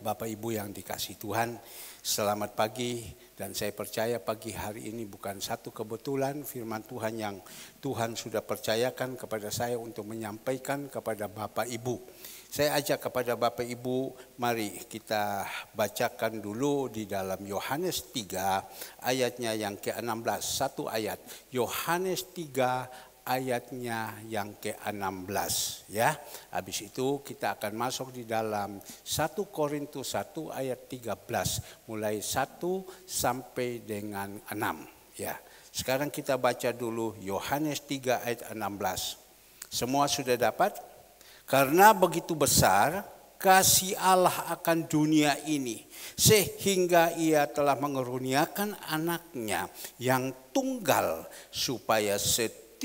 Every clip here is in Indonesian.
Bapak Ibu yang dikasihi Tuhan, selamat pagi. Dan saya percaya pagi hari ini bukan satu kebetulan firman Tuhan yang Tuhan sudah percayakan kepada saya untuk menyampaikan kepada Bapak Ibu. Saya ajak kepada Bapak Ibu, mari kita bacakan dulu di dalam Yohanes 3 ayatnya yang ke-16. Satu ayat, Yohanes 3 ayatnya yang ke-16 ya. Habis itu kita akan masuk di dalam 1 Korintus 1 ayat 13 mulai 1 sampai dengan 6 ya. Sekarang kita baca dulu Yohanes 3 ayat 16. Semua sudah dapat? Karena begitu besar kasih Allah akan dunia ini sehingga ia telah mengaruniakan anaknya yang tunggal supaya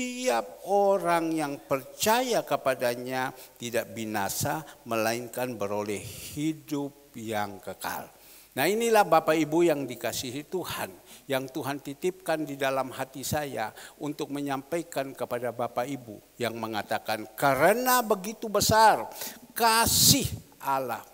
setiap orang yang percaya kepadanya tidak binasa melainkan beroleh hidup yang kekal. Nah, inilah Bapak Ibu yang dikasihi Tuhan, yang Tuhan titipkan di dalam hati saya untuk menyampaikan kepada Bapak Ibu yang mengatakan karena begitu besar kasih Allah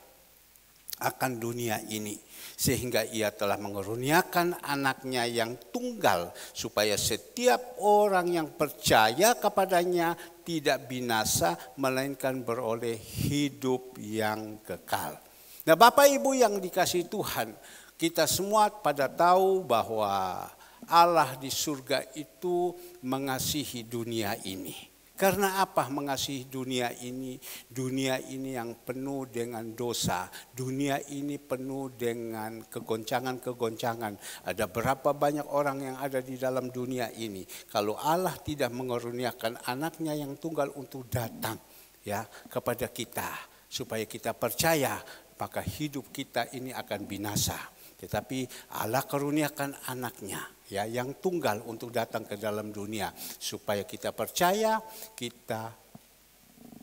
akan dunia ini sehingga ia telah mengaruniakan anaknya yang tunggal supaya setiap orang yang percaya kepadanya tidak binasa melainkan beroleh hidup yang kekal. Nah, Bapak Ibu yang dikasihi Tuhan, kita semua pada tahu bahwa Allah di surga itu mengasihi dunia ini. Karena apa mengasihi dunia ini? Dunia ini yang penuh dengan dosa. Dunia ini penuh dengan kegoncangan-kegoncangan. Ada berapa banyak orang yang ada di dalam dunia ini. Kalau Allah tidak mengaruniakan anaknya yang tunggal untuk datang ya kepada kita. Supaya kita percaya maka hidup kita ini akan binasa. Tetapi Allah karuniakan anaknya ya yang tunggal untuk datang ke dalam dunia supaya kita percaya kita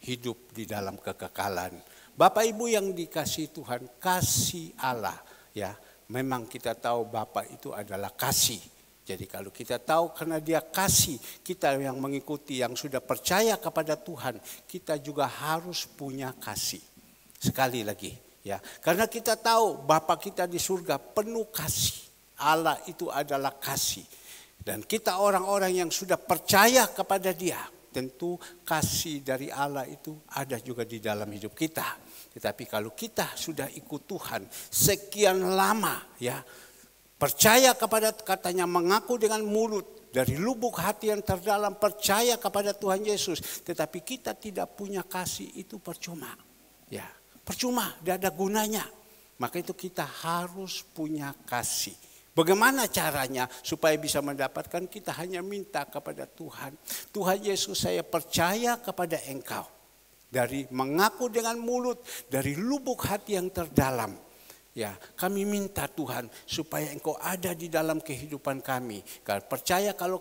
hidup di dalam kekekalan. Bapak Ibu yang dikasihi Tuhan, kasih Allah ya, memang kita tahu Bapa itu adalah kasih. Jadi kalau kita tahu karena dia kasih, kita yang mengikuti yang sudah percaya kepada Tuhan, kita juga harus punya kasih. Sekali lagi ya, karena kita tahu Bapa kita di surga penuh kasih. Allah itu adalah kasih. Dan kita orang-orang yang sudah percaya kepada dia, tentu kasih dari Allah itu ada juga di dalam hidup kita. Tetapi kalau kita sudah ikut Tuhan sekian lama ya, percaya kepada katanya, mengaku dengan mulut, dari lubuk hati yang terdalam percaya kepada Tuhan Yesus, tetapi kita tidak punya kasih, itu percuma. Ya, percuma, tidak ada gunanya. Maka itu kita harus punya kasih. Bagaimana caranya supaya bisa mendapatkan? Kita hanya minta kepada Tuhan. Tuhan Yesus, saya percaya kepada Engkau. Dari mengaku dengan mulut, dari lubuk hati yang terdalam. Ya, kami minta Tuhan supaya Engkau ada di dalam kehidupan kami. Kalau percaya kalau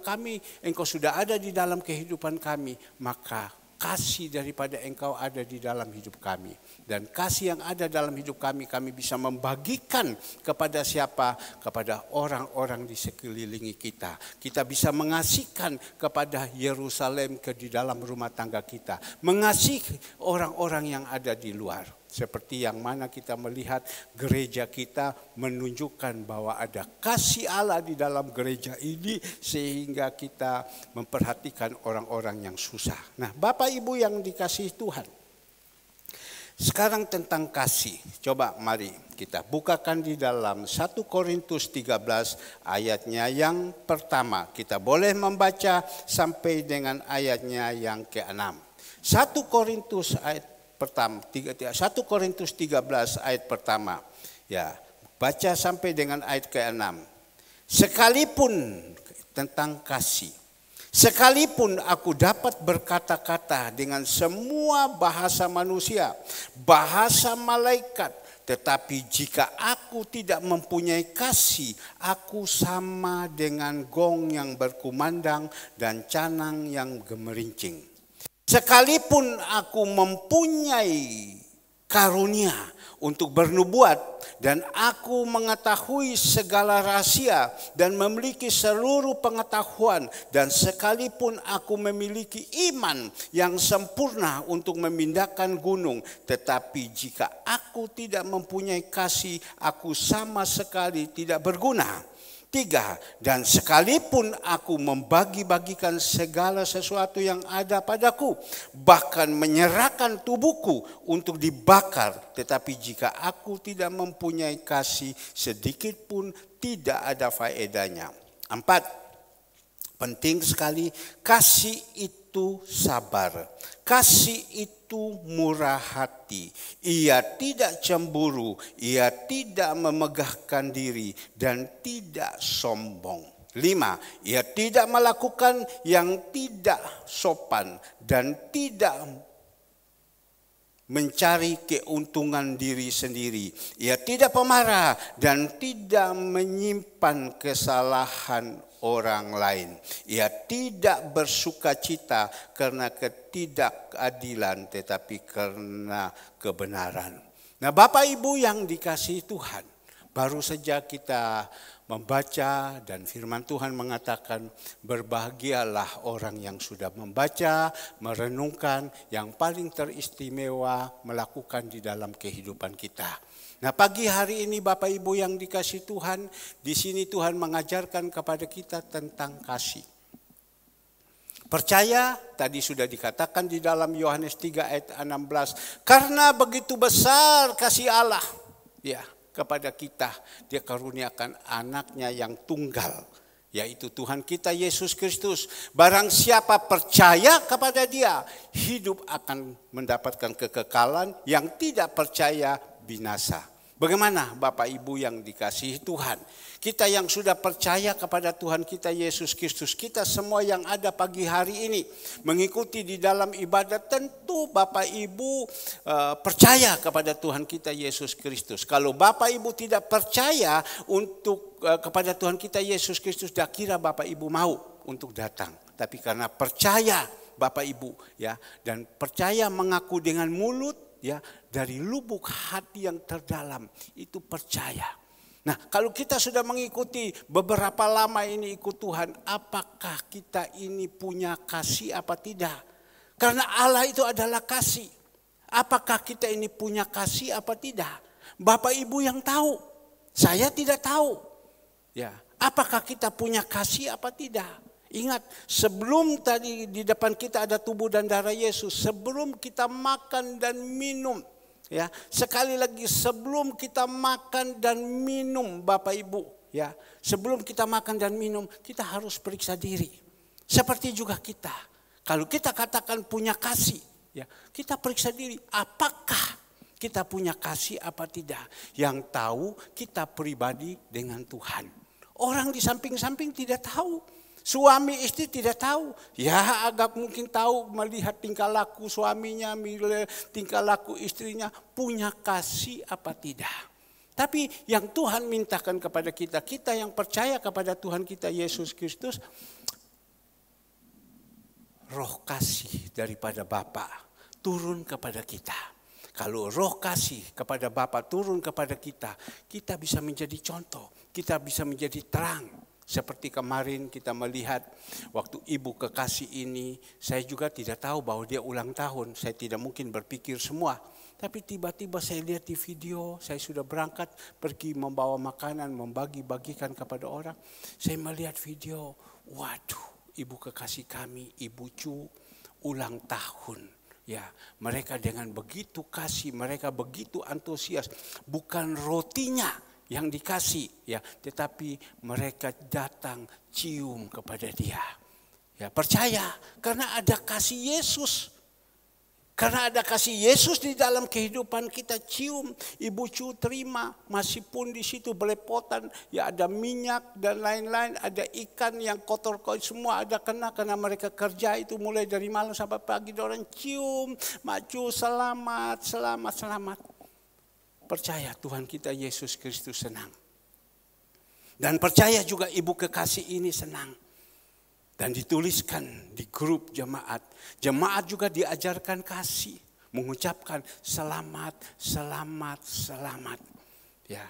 Engkau sudah ada di dalam kehidupan kami, maka kasih daripada Engkau ada di dalam hidup kami. Dan kasih yang ada dalam hidup kami, kami bisa membagikan kepada siapa? Kepada orang-orang di sekelilingi kita. Kita bisa mengasihkan kepada Yerusalem di dalam rumah tangga kita. Mengasihi orang-orang yang ada di luar. Seperti yang mana kita melihat gereja kita menunjukkan bahwa ada kasih Allah di dalam gereja ini sehingga kita memperhatikan orang-orang yang susah. Nah, Bapak Ibu yang dikasihi Tuhan, sekarang tentang kasih. Coba mari kita bukakan di dalam 1 Korintus 13 ayatnya yang pertama. Kita boleh membaca sampai dengan ayatnya yang ke-6. 1 Korintus ayat pertama, 1 Korintus 13 ayat pertama. Ya, baca sampai dengan ayat ke-6. Sekalipun tentang kasih. Sekalipun aku dapat berkata-kata dengan semua bahasa manusia, bahasa malaikat, tetapi jika aku tidak mempunyai kasih, aku sama dengan gong yang berkumandang dan canang yang gemerincing. Sekalipun aku mempunyai karunia untuk bernubuat dan aku mengetahui segala rahasia dan memiliki seluruh pengetahuan, dan sekalipun aku memiliki iman yang sempurna untuk memindahkan gunung, tetapi jika aku tidak mempunyai kasih, aku sama sekali tidak berguna. 3, dan sekalipun aku membagi-bagikan segala sesuatu yang ada padaku, bahkan menyerahkan tubuhku untuk dibakar, tetapi jika aku tidak mempunyai kasih, sedikit pun tidak ada faedahnya. 4, penting sekali, kasih itu sabar. Kasih itu murah hati. Ia tidak cemburu, ia tidak memegahkan diri, dan tidak sombong. 5, ia tidak melakukan yang tidak sopan dan tidak mencari keuntungan diri sendiri. Ia tidak pemarah dan tidak menyimpan kesalahan orang lain. Ia tidak bersuka cita karena ketidakadilan, tetapi karena kebenaran. Nah, Bapak Ibu yang dikasihi Tuhan, baru saja kita membaca dan firman Tuhan mengatakan, berbahagialah orang yang sudah membaca, merenungkan, yang paling teristimewa melakukan di dalam kehidupan kita. Nah, pagi hari ini Bapak Ibu yang dikasihi Tuhan, di sini Tuhan mengajarkan kepada kita tentang kasih. Percaya, tadi sudah dikatakan di dalam Yohanes 3 ayat 16, karena begitu besar kasih Allah ya kepada kita, Dia karuniakan anaknya yang tunggal, yaitu Tuhan kita Yesus Kristus. Barang siapa percaya kepada Dia, hidup akan mendapatkan kekekalan, yang tidak percaya binasa. Bagaimana Bapak Ibu yang dikasihi Tuhan? Kita yang sudah percaya kepada Tuhan kita Yesus Kristus, kita semua yang ada pagi hari ini mengikuti di dalam ibadat, tentu Bapak Ibu percaya kepada Tuhan kita Yesus Kristus. Kalau Bapak Ibu tidak percaya kepada Tuhan kita Yesus Kristus, dah kira Bapak Ibu mau untuk datang. Tapi karena percaya Bapak Ibu ya, dan percaya mengaku dengan mulut, ya, dari lubuk hati yang terdalam itu percaya. Nah, kalau kita sudah mengikuti beberapa lama ini ikut Tuhan, apakah kita ini punya kasih apa tidak? Karena Allah itu adalah kasih. Apakah kita ini punya kasih apa tidak? Bapak Ibu yang tahu, saya tidak tahu. Ya, apakah kita punya kasih apa tidak? Ingat, sebelum tadi di depan kita ada tubuh dan darah Yesus, sebelum kita makan dan minum, ya, sekali lagi sebelum kita makan dan minum Bapak Ibu, ya, sebelum kita makan dan minum, kita harus periksa diri. Seperti juga kita, kalau kita katakan punya kasih, ya, kita periksa diri, apakah kita punya kasih apa tidak? Yang tahu kita pribadi dengan Tuhan. Orang di samping-samping tidak tahu. Suami istri tidak tahu, ya agak mungkin tahu melihat tingkah laku suaminya, tingkah laku istrinya, punya kasih apa tidak. Tapi yang Tuhan mintakan kepada kita, kita yang percaya kepada Tuhan kita Yesus Kristus, roh kasih daripada Bapa turun kepada kita. Kalau roh kasih kepada Bapa turun kepada kita, kita bisa menjadi contoh, kita bisa menjadi terang. Seperti kemarin kita melihat waktu ibu kekasih ini, saya juga tidak tahu bahwa dia ulang tahun. Saya tidak mungkin berpikir semua. Tapi tiba-tiba saya lihat di video, saya sudah berangkat pergi membawa makanan, membagi-bagikan kepada orang. Saya melihat video, waduh, ibu kekasih kami, Ibu Cu, ulang tahun. Ya, mereka dengan begitu kasih, mereka begitu antusias, bukan rotinya yang dikasih, ya, tetapi mereka datang cium kepada dia. Ya, percaya karena ada kasih Yesus. Karena ada kasih Yesus di dalam kehidupan kita, cium, Ibu Cu terima, masih pun di situ belepotan, ya ada minyak dan lain-lain, ada ikan yang kotor-kotor semua ada kena karena mereka kerja itu mulai dari malam sampai pagi, orang cium, Mak Cu selamat, selamat, selamat. Percaya Tuhan kita Yesus Kristus senang. Dan percaya juga ibu kekasih ini senang. Dan dituliskan di grup jemaat. Jemaat juga diajarkan kasih. Mengucapkan selamat, selamat, selamat. Ya,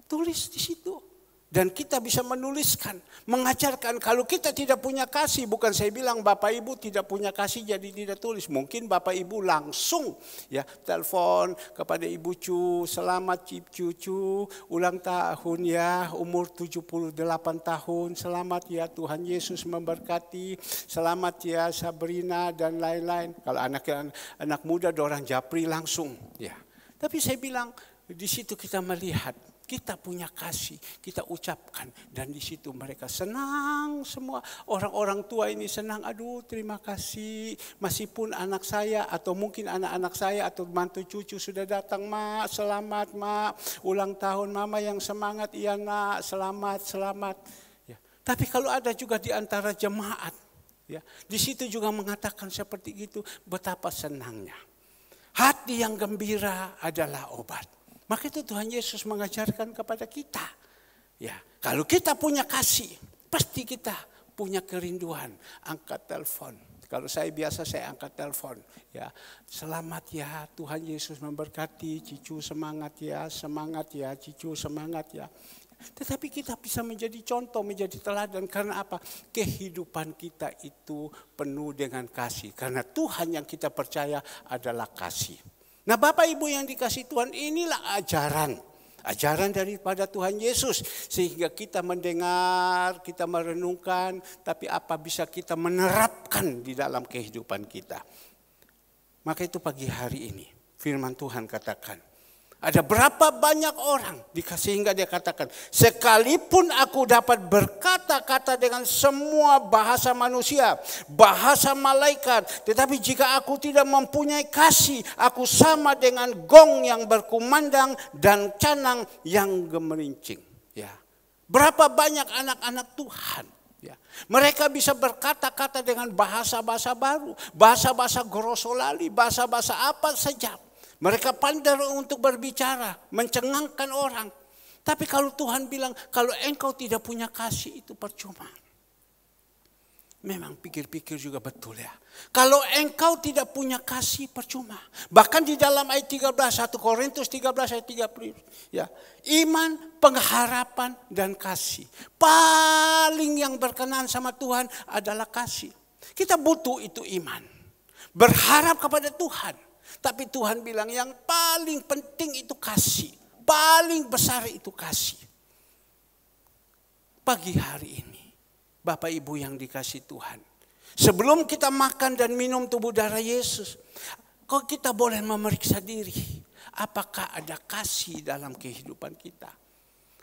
tulis di situ. Dan kita bisa menuliskan, mengajarkan. Kalau kita tidak punya kasih, bukan saya bilang Bapak Ibu tidak punya kasih jadi tidak tulis. Mungkin Bapak Ibu langsung ya telepon kepada Ibu Cu, selamat Cucu, ulang tahun ya, umur 78 tahun, selamat ya, Tuhan Yesus memberkati, selamat ya Sabrina dan lain-lain. Kalau anak muda orang japri langsung ya. Tapi saya bilang di situ kita melihat kita punya kasih, kita ucapkan, dan di situ mereka senang semua. Orang-orang tua ini senang, aduh terima kasih, meskipun anak saya atau mungkin anak-anak saya atau mantu cucu sudah datang, Mak, selamat Mak, ulang tahun Mama yang semangat, iya Nak, selamat. Ya. Tapi kalau ada juga di antara jemaat, ya, di situ juga mengatakan seperti itu, betapa senangnya. Hati yang gembira adalah obat. Maka itu Tuhan Yesus mengajarkan kepada kita. Ya, kalau kita punya kasih, pasti kita punya kerinduan. Angkat telepon. Kalau saya biasa saya angkat telepon. Ya, selamat ya, Tuhan Yesus memberkati. Cicu semangat ya, Cicu semangat ya. Tetapi kita bisa menjadi contoh, menjadi teladan. Karena apa? Kehidupan kita itu penuh dengan kasih. Karena Tuhan yang kita percaya adalah kasih. Nah Bapak Ibu yang dikasih Tuhan, inilah ajaran daripada Tuhan Yesus. Sehingga kita mendengar, kita merenungkan, tapi apa bisa kita menerapkan di dalam kehidupan kita. Maka itu pagi hari ini firman Tuhan katakan, ada berapa banyak orang sehingga dia katakan, sekalipun aku dapat berkata-kata dengan semua bahasa manusia, bahasa malaikat, tetapi jika aku tidak mempunyai kasih, aku sama dengan gong yang berkumandang dan canang yang gemerincing. Ya. Berapa banyak anak-anak Tuhan, ya, mereka bisa berkata-kata dengan bahasa-bahasa baru, bahasa-bahasa grosolali, bahasa-bahasa apa saja. Mereka pandai untuk berbicara, mencengangkan orang. Tapi kalau Tuhan bilang, kalau engkau tidak punya kasih itu percuma. Memang pikir-pikir juga betul ya. Kalau engkau tidak punya kasih percuma. Bahkan di dalam ayat 13, 1 Korintus 13 ayat 30. Ya, iman, pengharapan, dan kasih. Paling yang berkenan sama Tuhan adalah kasih. Kita butuh itu iman. Berharap kepada Tuhan. Tapi Tuhan bilang yang paling penting itu kasih. Paling besar itu kasih. Pagi hari ini, Bapak Ibu yang dikasih Tuhan. Sebelum kita makan dan minum tubuh darah Yesus, kok kita boleh memeriksa diri. Apakah ada kasih dalam kehidupan kita?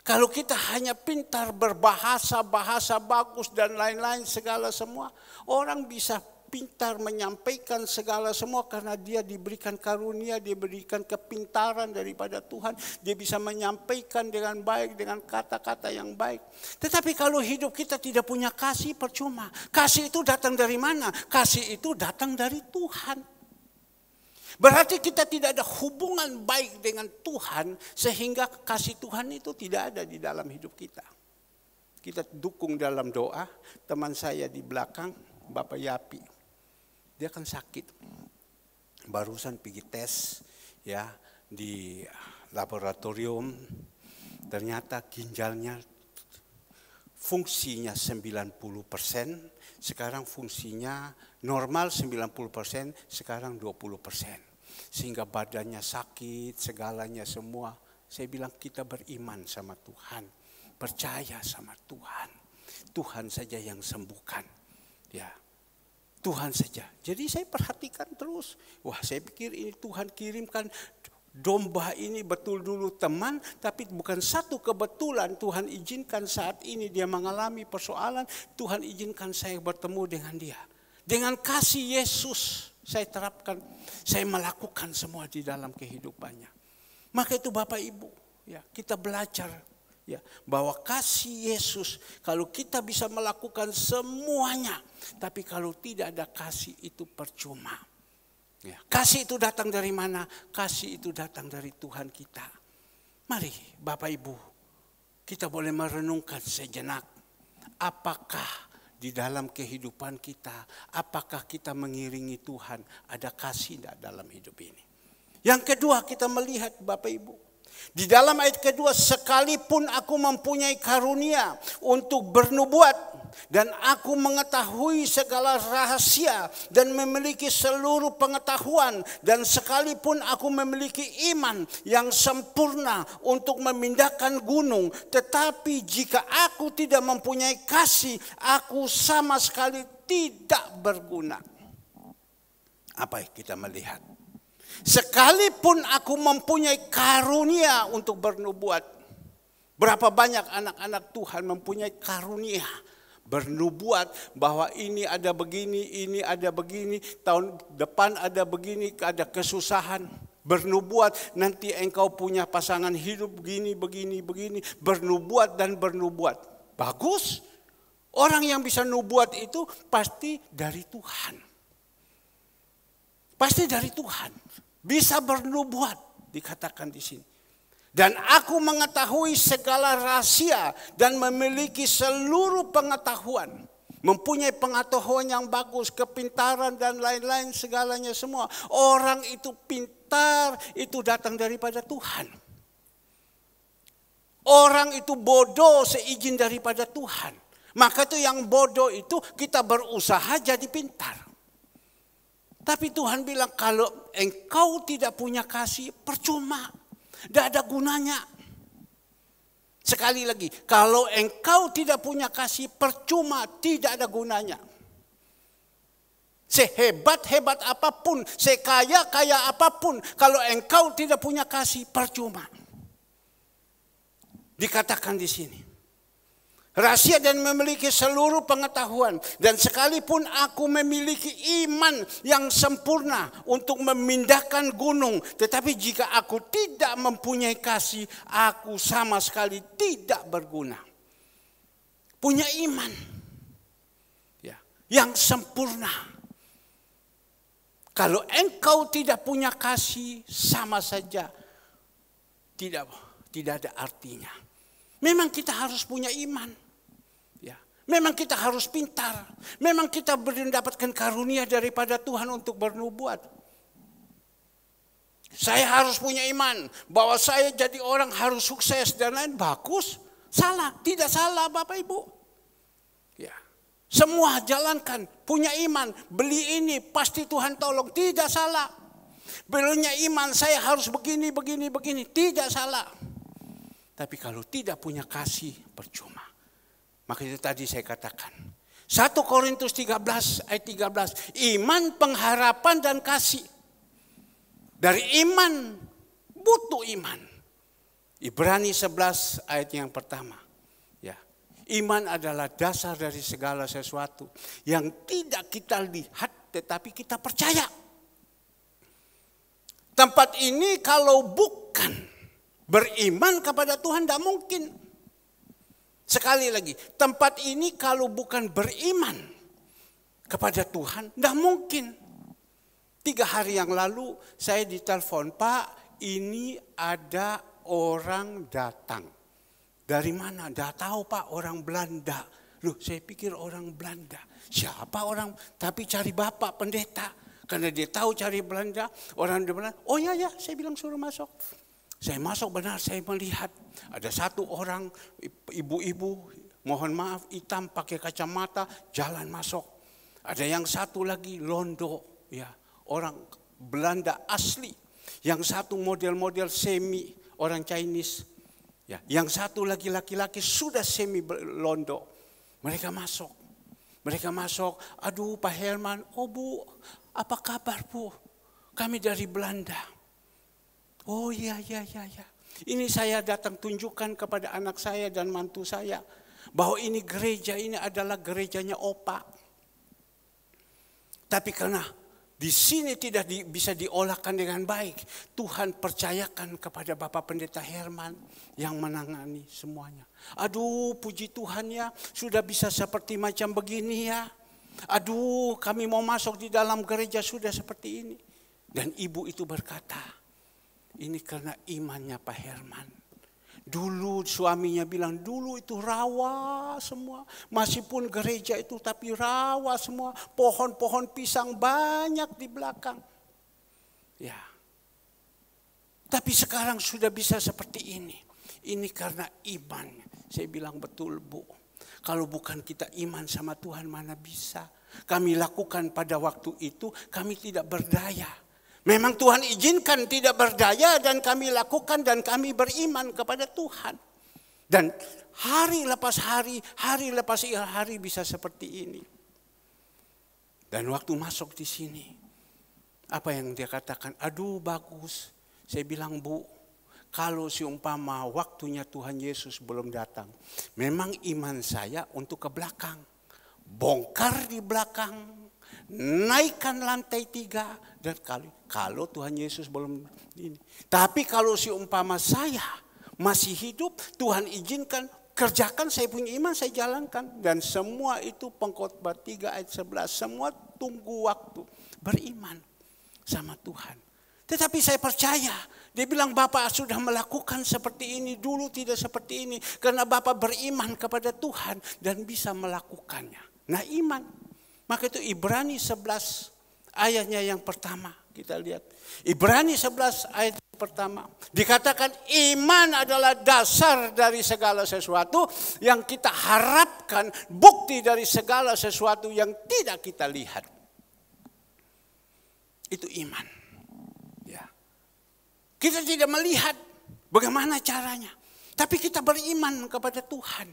Kalau kita hanya pintar berbahasa, bahasa bagus dan lain-lain segala semua, orang bisa pintar menyampaikan segala semua karena dia diberikan karunia, dia diberikan kepintaran daripada Tuhan. Dia bisa menyampaikan dengan baik, dengan kata-kata yang baik. Tetapi kalau hidup kita tidak punya kasih, percuma. Kasih itu datang dari mana? Kasih itu datang dari Tuhan. Berarti kita tidak ada hubungan baik dengan Tuhan sehingga kasih Tuhan itu tidak ada di dalam hidup kita. Kita dukung dalam doa. Teman saya di belakang, Bapak Yapi. Dia kan sakit, barusan pergi tes ya di laboratorium, ternyata ginjalnya fungsinya 90%, sekarang fungsinya normal 90%, sekarang 20%. Sehingga badannya sakit, segalanya semua. Saya bilang kita beriman sama Tuhan, percaya sama Tuhan. Tuhan saja yang sembuhkan, ya. Tuhan saja. Jadi saya perhatikan terus. Wah, saya pikir ini Tuhan kirimkan domba ini betul dulu teman. Tapi bukan satu kebetulan Tuhan izinkan saat ini dia mengalami persoalan. Tuhan izinkan saya bertemu dengan dia. Dengan kasih Yesus saya terapkan. Saya melakukan semua di dalam kehidupannya. Maka itu Bapak Ibu, ya, kita belajar. Ya, bahwa kasih Yesus, kalau kita bisa melakukan semuanya, tapi kalau tidak ada kasih itu percuma. Ya, kasih itu datang dari mana? Kasih itu datang dari Tuhan kita. Mari Bapak Ibu, kita boleh merenungkan sejenak. Apakah di dalam kehidupan kita, apakah kita mengiringi Tuhan? Ada kasih tidak dalam hidup ini? Yang kedua kita melihat Bapak Ibu. Di dalam ayat kedua, sekalipun aku mempunyai karunia untuk bernubuat dan aku mengetahui segala rahasia dan memiliki seluruh pengetahuan, dan sekalipun aku memiliki iman yang sempurna untuk memindahkan gunung, tetapi jika aku tidak mempunyai kasih, aku sama sekali tidak berguna. Apa yang kita melihat? Sekalipun aku mempunyai karunia untuk bernubuat. Berapa banyak anak-anak Tuhan mempunyai karunia bernubuat bahwa ini ada begini, ini ada begini, tahun depan ada begini, ada kesusahan. Bernubuat, nanti engkau punya pasangan hidup begini, begini, begini. Bernubuat dan bernubuat. Bagus. Orang yang bisa nubuat itu pasti dari Tuhan. Pasti dari Tuhan. Bisa bernubuat, dikatakan di sini. Dan aku mengetahui segala rahasia dan memiliki seluruh pengetahuan. Mempunyai pengetahuan yang bagus, kepintaran dan lain-lain, segalanya semua. Orang itu pintar, itu datang daripada Tuhan. Orang itu bodoh seizin daripada Tuhan. Maka itu yang bodoh itu kita berusaha jadi pintar. Tapi Tuhan bilang kalau engkau tidak punya kasih, percuma. Tidak ada gunanya. Sekali lagi, kalau engkau tidak punya kasih, percuma, tidak ada gunanya. Sehebat-hebat apapun, sekaya-kaya apapun, kalau engkau tidak punya kasih, percuma. Dikatakan di sini. Rahasia dan memiliki seluruh pengetahuan. Dan sekalipun aku memiliki iman yang sempurna untuk memindahkan gunung. Tetapi jika aku tidak mempunyai kasih, aku sama sekali tidak berguna. Punya iman ya, yang sempurna. Kalau engkau tidak punya kasih, sama saja tidak ada artinya. Memang kita harus punya iman. Memang kita harus pintar. Memang kita mendapatkan karunia daripada Tuhan untuk bernubuat. Saya harus punya iman bahwa saya jadi orang harus sukses dan lain. Bagus. Salah. Tidak salah Bapak Ibu. Ya. Semua jalankan. Punya iman. Beli ini pasti Tuhan tolong. Tidak salah. Belinya iman saya harus begini, begini, begini. Tidak salah. Tapi kalau tidak punya kasih, percuma. Maka itu tadi saya katakan. 1 Korintus 13 ayat 13. Iman, pengharapan dan kasih. Dari iman, butuh iman. Ibrani 11 ayat yang pertama. Ya. Iman adalah dasar dari segala sesuatu. Yang tidak kita lihat tetapi kita percaya. Tempat ini kalau bukan beriman kepada Tuhan tidak mungkin. Sekali lagi, tempat ini kalau bukan beriman kepada Tuhan, tidak mungkin. 3 hari yang lalu saya ditelepon, Pak, ini ada orang datang. Dari mana? Tidak tahu Pak, orang Belanda. Loh, saya pikir orang Belanda. Siapa orang? Tapi cari Bapak pendeta. Karena dia tahu cari Belanda, orang di Belanda. Oh ya, saya bilang suruh masuk. Saya masuk benar, saya melihat ada satu orang ibu-ibu, mohon maaf hitam pakai kacamata, jalan masuk. Ada yang satu lagi londo, ya orang Belanda asli. Yang satu model-model semi orang Chinese. Ya, yang satu lagi laki-laki sudah semi londo. Mereka masuk. Aduh Pak Herman, oh Bu, apa kabar Bu? Kami dari Belanda. Oh iya. Ini saya datang tunjukkan kepada anak saya dan mantu saya. Bahwa ini gereja ini adalah gerejanya Opa. Tapi karena di sini tidak bisa diolahkan dengan baik. Tuhan percayakan kepada Bapak Pendeta Herman yang menangani semuanya. Aduh puji Tuhan ya, sudah bisa seperti macam begini ya. Aduh kami mau masuk di dalam gereja sudah seperti ini. Dan ibu itu berkata, ini karena imannya Pak Herman. Dulu suaminya bilang, dulu itu rawa semua. Masih pun gereja itu tapi rawa semua. Pohon-pohon pisang banyak di belakang. Ya. Tapi sekarang sudah bisa seperti ini. Ini karena iman. Saya bilang betul, Bu. Kalau bukan kita iman sama Tuhan, mana bisa. Kami lakukan pada waktu itu, kami tidak berdaya. Memang Tuhan izinkan tidak berdaya dan kami lakukan dan kami beriman kepada Tuhan. Dan hari lepas hari lepas hari bisa seperti ini. Dan waktu masuk di sini, apa yang dia katakan? Aduh bagus. Saya bilang, Bu, kalau seumpama waktunya Tuhan Yesus belum datang, memang iman saya untuk ke belakang. Bongkar di belakang, naikkan lantai 3, dan kalau Tuhan Yesus belum ini. Tapi kalau seumpama saya masih hidup, Tuhan izinkan, kerjakan, saya punya iman, saya jalankan. Dan semua itu Pengkhotbah 3 ayat 11, semua tunggu waktu, beriman sama Tuhan. Tetapi saya percaya, dia bilang Bapak sudah melakukan seperti ini, dulu tidak seperti ini. Karena Bapak beriman kepada Tuhan dan bisa melakukannya. Nah iman, maka itu Ibrani 11 ayatnya yang pertama. Kita lihat, Ibrani 11 ayat pertama. Dikatakan iman adalah dasar dari segala sesuatu yang kita harapkan, bukti dari segala sesuatu yang tidak kita lihat. Itu iman. Kita tidak melihat bagaimana caranya. Tapi kita beriman kepada Tuhan.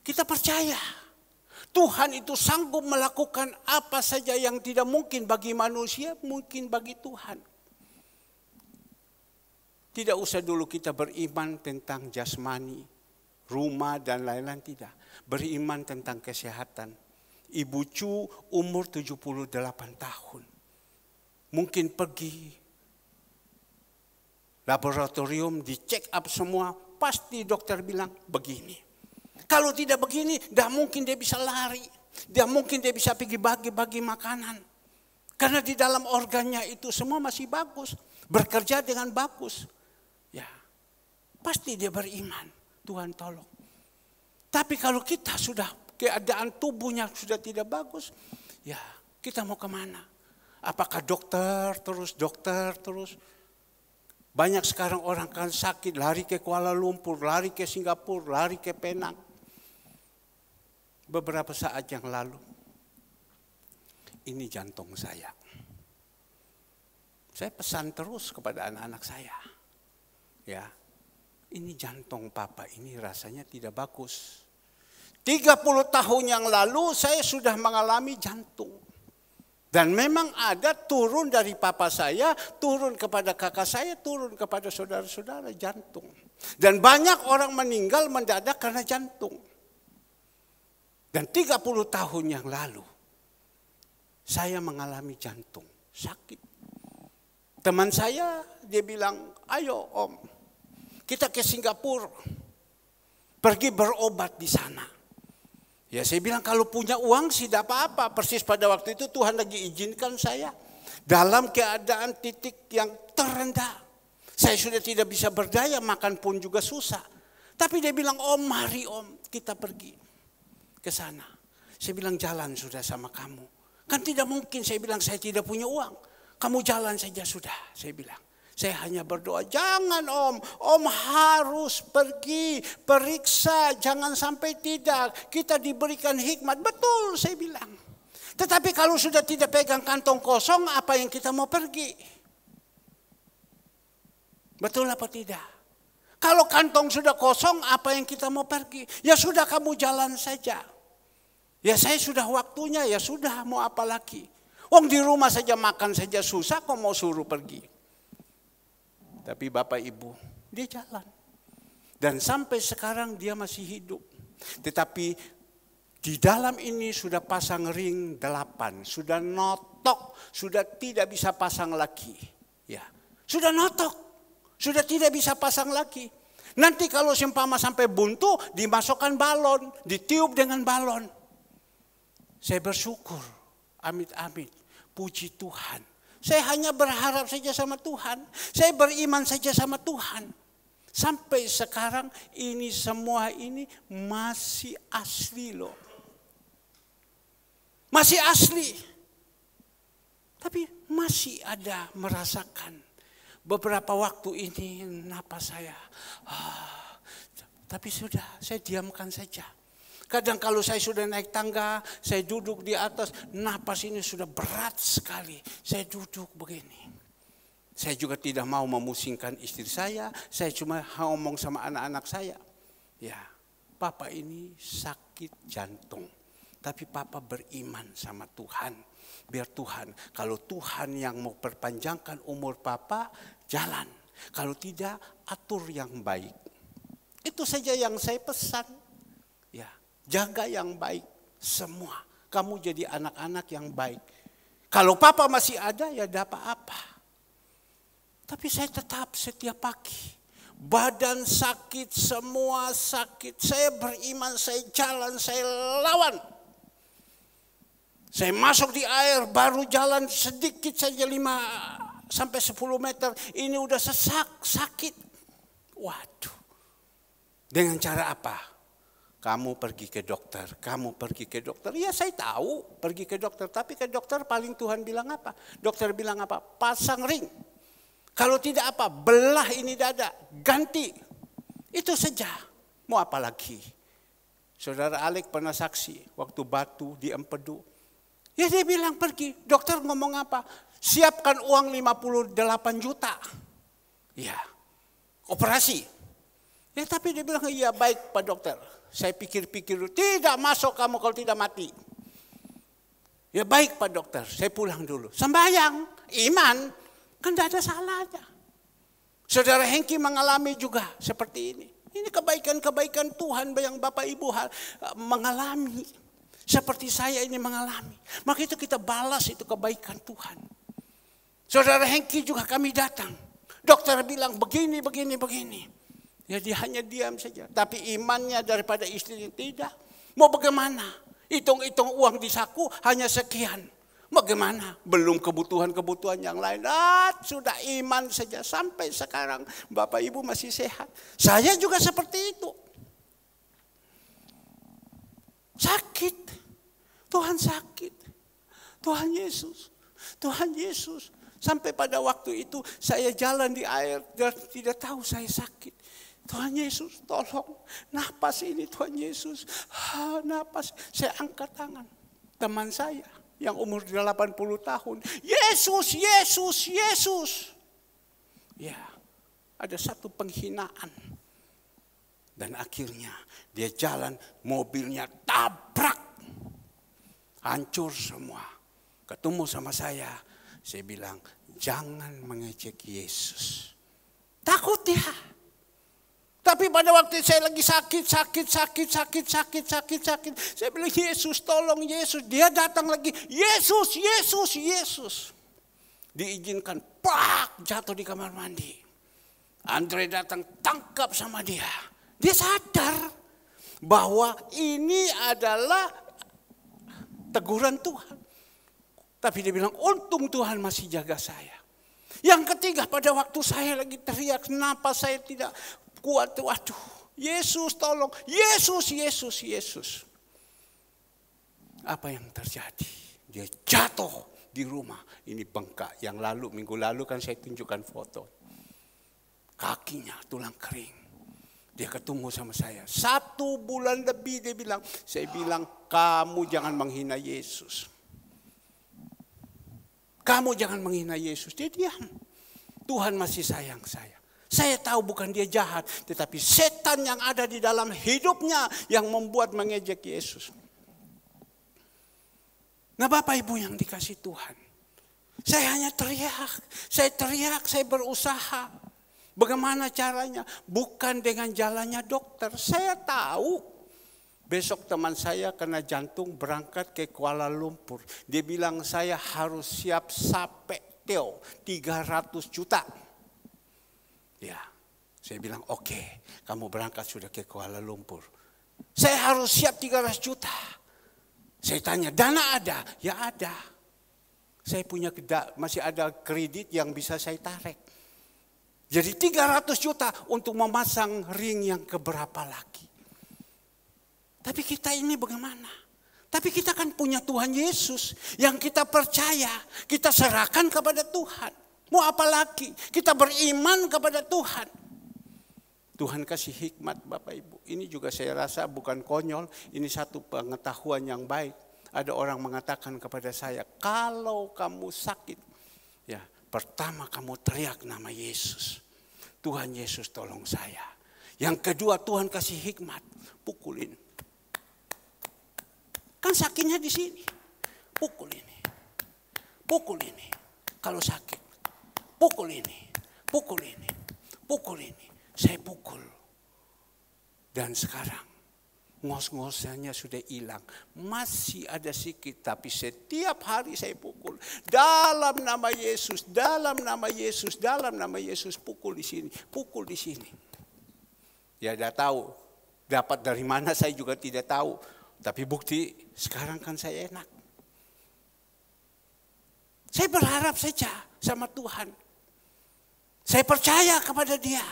Kita percaya Tuhan itu sanggup melakukan apa saja yang tidak mungkin bagi manusia, mungkin bagi Tuhan. Tidak usah dulu kita beriman tentang jasmani, rumah dan lain-lain, tidak. Beriman tentang kesehatan. Ibu Cu umur 78 tahun. Mungkin pergi laboratorium, dicek up semua, pasti dokter bilang begini. Kalau tidak begini, tidak mungkin dia bisa lari. Tidak mungkin dia bisa pergi bagi-bagi makanan. Karena di dalam organnya itu semua masih bagus. Bekerja dengan bagus. Ya, pasti dia beriman. Tuhan tolong. Tapi kalau kita sudah keadaan tubuhnya sudah tidak bagus, ya kita mau kemana? Apakah dokter terus? Banyak sekarang orang kan sakit, lari ke Kuala Lumpur, lari ke Singapura, lari ke Penang. Beberapa saat yang lalu, ini jantung saya. Saya pesan terus kepada anak-anak saya, ya, ini jantung papa ini rasanya tidak bagus. 30 tahun yang lalu saya sudah mengalami jantung. Dan memang ada turun dari papa saya, turun kepada kakak saya, turun kepada saudara-saudara jantung. Dan banyak orang meninggal mendadak karena jantung. Dan 30 tahun yang lalu saya mengalami jantung, sakit. Teman saya dia bilang, ayo Om, kita ke Singapura, pergi berobat di sana. Ya saya bilang kalau punya uang sih tidak apa-apa. Persis pada waktu itu Tuhan lagi izinkan saya dalam keadaan titik yang terendah. Saya sudah tidak bisa berdaya, makan pun juga susah. Tapi dia bilang, Om mari Om kita pergi ke sana. Saya bilang jalan sudah sama kamu. Kan tidak mungkin saya bilang saya tidak punya uang. Kamu jalan saja sudah, saya bilang. Saya hanya berdoa, jangan Om harus pergi, periksa, jangan sampai tidak. Kita diberikan hikmat, betul saya bilang. Tetapi kalau sudah tidak pegang kantong kosong, apa yang kita mau pergi? Betul apa tidak? Kalau kantong sudah kosong, apa yang kita mau pergi? Ya sudah kamu jalan saja. Ya saya sudah waktunya, ya sudah mau apa lagi? Di rumah saja makan saja susah, kok mau suruh pergi? Tapi Bapak Ibu, dia jalan. Dan sampai sekarang dia masih hidup. Tetapi di dalam ini sudah pasang ring 8. Sudah notok. Sudah tidak bisa pasang lagi. Ya, sudah notok. Sudah tidak bisa pasang lagi. Nanti kalau seumpama sampai buntu, dimasukkan balon. Ditiup dengan balon. Saya bersyukur. Amit-amit. Puji Tuhan. Saya hanya berharap saja sama Tuhan. Saya beriman saja sama Tuhan. Sampai sekarang ini semua ini masih asli loh. Masih asli. Tapi masih ada merasakan beberapa waktu ini napas saya. Tapi sudah, saya diamkan saja. Kadang kalau saya sudah naik tangga, saya duduk di atas, napas ini sudah berat sekali. Saya duduk begini. Saya juga tidak mau memusingkan istri saya cuma ngomong sama anak-anak saya. Ya, Papa ini sakit jantung. Tapi Papa beriman sama Tuhan. Biar Tuhan, kalau Tuhan yang mau perpanjangkan umur Papa, jalan. Kalau tidak, atur yang baik. Itu saja yang saya pesan. Ya, jaga yang baik semua. Kamu jadi anak-anak yang baik. Kalau Papa masih ada, ya dapat apa. Tapi saya tetap setiap pagi. Badan sakit, semua sakit. Saya beriman, saya jalan, saya lawan. Saya masuk di air, baru jalan sedikit saja 5 sampai 10 meter. Ini udah sesak, sakit. Waduh. Dengan cara apa? Kamu pergi ke dokter, kamu pergi ke dokter. Ya saya tahu pergi ke dokter, tapi ke dokter paling Tuhan bilang apa? Dokter bilang apa? Pasang ring. Kalau tidak apa? Belah ini dada, ganti. Itu saja. Mau apa lagi? Saudara Alek pernah saksi waktu batu di Empedu. Ya dia bilang pergi. Dokter ngomong apa? Siapkan uang 58 juta. Ya, operasi. Ya tapi dia bilang, iya baik Pak Dokter. Saya pikir-pikir, tidak masuk kamu kalau tidak mati. Ya baik Pak Dokter, saya pulang dulu. Sembahyang, iman, kan tidak ada salahnya. Saudara Hengki mengalami juga seperti ini. Ini kebaikan-kebaikan Tuhan yang Bapak Ibu mengalami. Seperti saya ini mengalami. Maka itu kita balas itu kebaikan Tuhan. Saudara Hengki juga kami datang. Dokter bilang begini, begini, begini. Ya dia hanya diam saja. Tapi imannya daripada istrinya tidak. Mau bagaimana? Hitung-hitung uang di saku hanya sekian. Bagaimana? Belum kebutuhan-kebutuhan yang lain. Sudah iman saja. Sampai sekarang Bapak Ibu masih sehat. Saya juga seperti itu. Sakit. Tuhan sakit. Tuhan Yesus. Tuhan Yesus. Sampai pada waktu itu saya jalan di air dan tidak tahu saya sakit. Tuhan Yesus tolong. Napas ini Tuhan Yesus. Napas. Saya angkat tangan. Teman saya yang umur 80 tahun. Yesus, Yesus, Yesus. Ya, ada satu penghinaan. Dan akhirnya dia jalan, mobilnya tabrak. Hancur semua. Ketemu sama saya bilang, jangan mengejek Yesus. Takut dia. Tapi pada waktu saya lagi sakit. Saya bilang, Yesus tolong Yesus. Dia datang lagi, Yesus, Yesus, Yesus. Diizinkan, pak, jatuh di kamar mandi. Andre datang, tangkap sama dia. Dia sadar bahwa ini adalah teguran Tuhan. Tapi dia bilang, untung Tuhan masih jaga saya. Yang ketiga, pada waktu saya lagi teriak, napas saya tidak kuat. Waduh, Yesus tolong, Yesus, Yesus, Yesus. Apa yang terjadi? Dia jatuh di rumah. Ini bengkak. Yang lalu, minggu lalu kan saya tunjukkan foto. Kakinya tulang kering. Dia ketemu sama saya. 1 bulan lebih dia bilang. Saya bilang, kamu jangan menghina Yesus. Kamu jangan menghina Yesus. Dia diam. Tuhan masih sayang saya. Saya tahu bukan dia jahat. Tetapi setan yang ada di dalam hidupnya yang membuat mengejek Yesus. Nah Bapak Ibu yang dikasih Tuhan. Saya hanya teriak. Saya berusaha. Bagaimana caranya? Bukan dengan jalannya dokter. Saya tahu. Besok teman saya kena jantung berangkat ke Kuala Lumpur. Dia bilang saya harus siap sampai Teo 300 juta. Ya, saya bilang oke, kamu berangkat sudah ke Kuala Lumpur. Saya harus siap 300 juta. Saya tanya, dana ada? Ya ada. Saya punya masih ada kredit yang bisa saya tarik. Jadi 300 juta untuk memasang ring yang keberapa lagi. Tapi kita ini bagaimana? Tapi kita kan punya Tuhan Yesus yang kita percaya, kita serahkan kepada Tuhan. Mau apa lagi? Kita beriman kepada Tuhan. Tuhan kasih hikmat Bapak Ibu. Ini juga saya rasa bukan konyol, ini satu pengetahuan yang baik. Ada orang mengatakan kepada saya, kalau kamu sakit, ya pertama kamu teriak nama Yesus. Tuhan Yesus tolong saya. Yang kedua Tuhan kasih hikmat, pukulin. Kan sakitnya di sini. Pukul ini. Pukul ini. Kalau sakit. Pukul ini. Pukul ini. Pukul ini. Saya pukul. Dan sekarang ngos-ngosannya sudah hilang. Masih ada sedikit. Tapi setiap hari saya pukul. Dalam nama Yesus. Dalam nama Yesus. Dalam nama Yesus. Pukul di sini. Pukul di sini. Ya tidak tahu. Dapat dari mana saya juga tidak tahu. Tapi bukti sekarang kan saya enak. Saya berharap saja sama Tuhan. Saya percaya kepada Dia.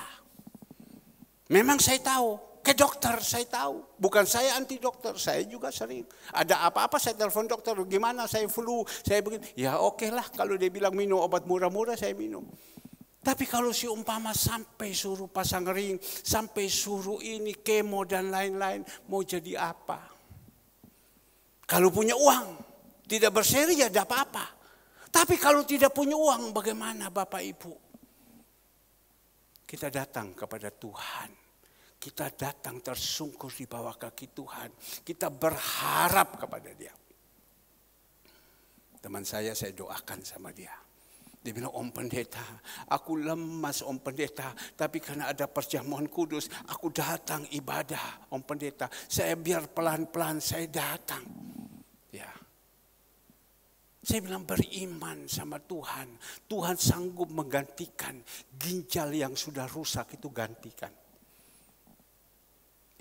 Memang saya tahu, ke dokter saya tahu. Bukan saya anti dokter, saya juga sering. Ada apa-apa saya telepon dokter, gimana saya flu, saya begini. Ya oke lah kalau dia bilang minum obat murah-murah saya minum. Tapi kalau si umpama sampai suruh pasang ring, sampai suruh ini kemo dan lain-lain, mau jadi apa? Kalau punya uang, tidak berseri ya tidak apa-apa. Tapi kalau tidak punya uang, bagaimana Bapak Ibu? Kita datang kepada Tuhan. Kita datang tersungkur di bawah kaki Tuhan. Kita berharap kepada Dia. Teman saya doakan sama dia. Dia bilang, Om Pendeta, aku lemas Om Pendeta. Tapi karena ada perjamuan kudus, aku datang ibadah Om Pendeta. Saya biar pelan-pelan saya datang. Ya, saya bilang beriman sama Tuhan. Tuhan sanggup menggantikan ginjal yang sudah rusak itu gantikan.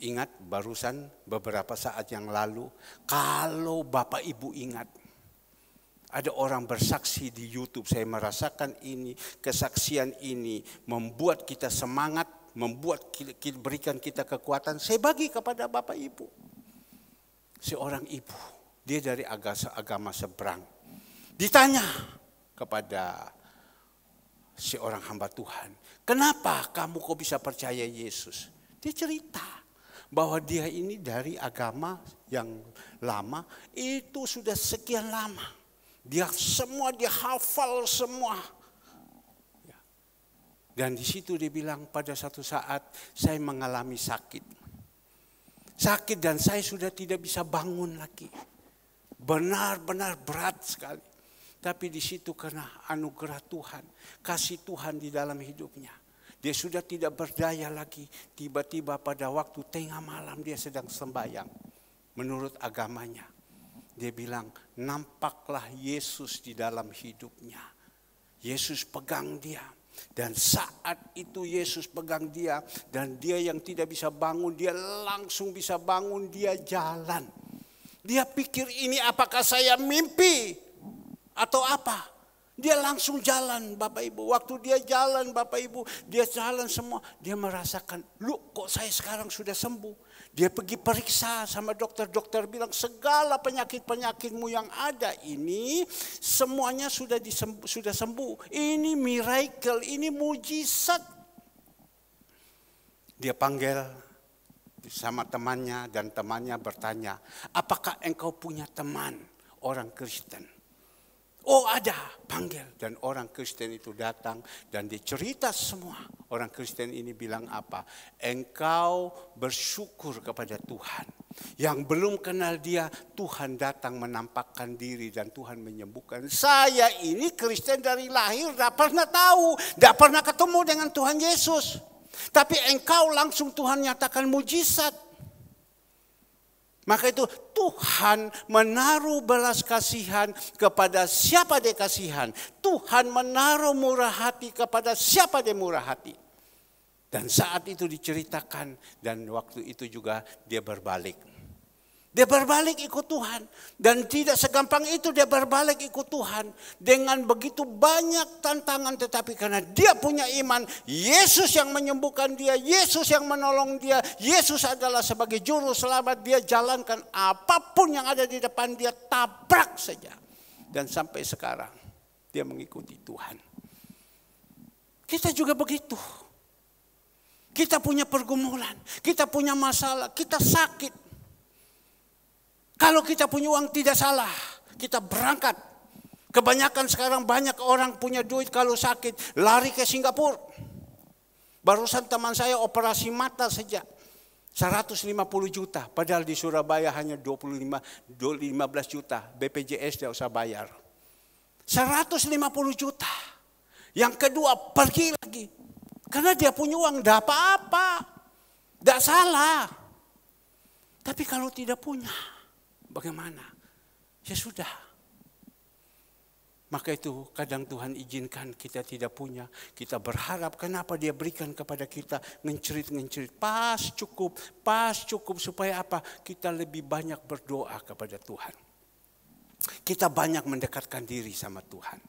Ingat barusan beberapa saat yang lalu, kalau Bapak Ibu ingat, ada orang bersaksi di YouTube, saya merasakan ini, kesaksian ini membuat kita semangat, membuat berikan kita kekuatan. Saya bagi kepada Bapak Ibu. Seorang ibu. Dia dari agama seberang. Ditanya kepada seorang hamba Tuhan. Kenapa kamu kok bisa percaya Yesus? Dia cerita bahwa dia ini dari agama yang lama. Itu sudah sekian lama. Dia hafal semua. Dan di situ dia bilang pada satu saat saya mengalami sakit. Sakit dan saya sudah tidak bisa bangun lagi. Benar-benar berat sekali. Tapi di situ karena anugerah Tuhan, kasih Tuhan di dalam hidupnya. Dia sudah tidak berdaya lagi. Tiba-tiba pada waktu tengah malam dia sedang sembahyang. Menurut agamanya. Dia bilang, nampaklah Yesus di dalam hidupnya. Yesus pegang dia. Dan saat itu Yesus pegang dia. Dan dia yang tidak bisa bangun, dia langsung bisa bangun, dia jalan. Dia pikir ini apakah saya mimpi atau apa? Dia langsung jalan Bapak Ibu. Waktu dia jalan Bapak Ibu, dia jalan semua. Dia merasakan, lu kok saya sekarang sudah sembuh. Dia pergi periksa sama dokter. Dokter bilang segala penyakit-penyakitmu yang ada ini semuanya sudah sembuh. Ini miracle, ini mujizat. Dia panggil sama temannya dan temannya bertanya, apakah engkau punya teman orang Kristen? Oh ada, panggil. Dan orang Kristen itu datang dan dicerita semua. Orang Kristen ini bilang apa? Engkau bersyukur kepada Tuhan. Yang belum kenal dia, Tuhan datang menampakkan diri dan Tuhan menyembuhkan. Saya ini Kristen dari lahir, tidak pernah tahu, tidak pernah ketemu dengan Tuhan Yesus. Tapi engkau langsung Tuhan nyatakan mujizat. Maka itu Tuhan menaruh belas kasihan kepada siapa dia kasihan. Tuhan menaruh murah hati kepada siapa dia murah hati. Dan saat itu diceritakan dan waktu itu juga dia berbalik. Dia berbalik ikut Tuhan. Dan tidak segampang itu dia berbalik ikut Tuhan. Dengan begitu banyak tantangan, tetapi karena dia punya iman, Yesus yang menyembuhkan dia, Yesus yang menolong dia, Yesus adalah sebagai juru selamat, dia jalankan apapun yang ada di depan dia, tabrak saja. Dan sampai sekarang dia mengikuti Tuhan. Kita juga begitu. Kita punya pergumulan, kita punya masalah, kita sakit. Kalau kita punya uang tidak salah, kita berangkat. Kebanyakan sekarang banyak orang punya duit kalau sakit, lari ke Singapura. Barusan teman saya operasi mata saja, 150 juta. Padahal di Surabaya hanya 15 juta, BPJS dia usah bayar. 150 juta. Yang kedua pergi lagi. Karena dia punya uang, tidak apa-apa. Tidak salah. Tapi kalau tidak punya, bagaimana? Ya sudah. Maka itu kadang Tuhan izinkan kita tidak punya. Kita berharap kenapa dia berikan kepada kita ngencerit-ngencerit. Pas cukup supaya apa? Kita lebih banyak berdoa kepada Tuhan. Kita banyak mendekatkan diri sama Tuhan.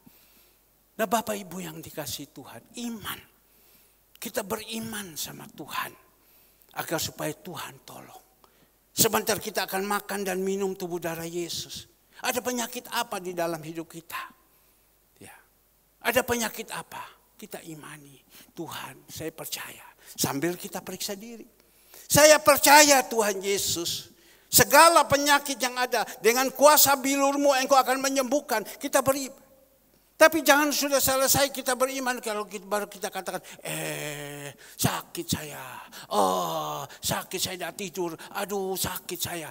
Nah Bapak Ibu yang dikasihi Tuhan, iman. Kita beriman sama Tuhan. Agar supaya Tuhan tolong. Sebentar kita akan makan dan minum tubuh darah Yesus. Ada penyakit apa di dalam hidup kita? Ya. Ada penyakit apa? Kita imani. Tuhan, saya percaya. Sambil kita periksa diri. Saya percaya Tuhan Yesus. Segala penyakit yang ada. Dengan kuasa bilurmu engkau akan menyembuhkan. Kita beriman. Tapi jangan sudah selesai kita beriman kalau baru kita katakan, sakit saya, sakit saya tidak tidur, aduh sakit saya.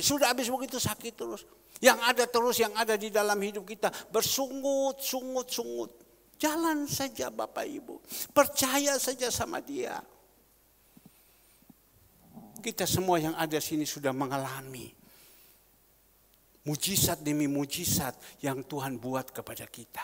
Sudah habis begitu sakit terus. Yang ada terus, yang ada di dalam hidup kita bersungut. Jalan saja Bapak Ibu, percaya saja sama Dia. Kita semua yang ada sini sudah mengalami mujizat demi mujizat yang Tuhan buat kepada kita.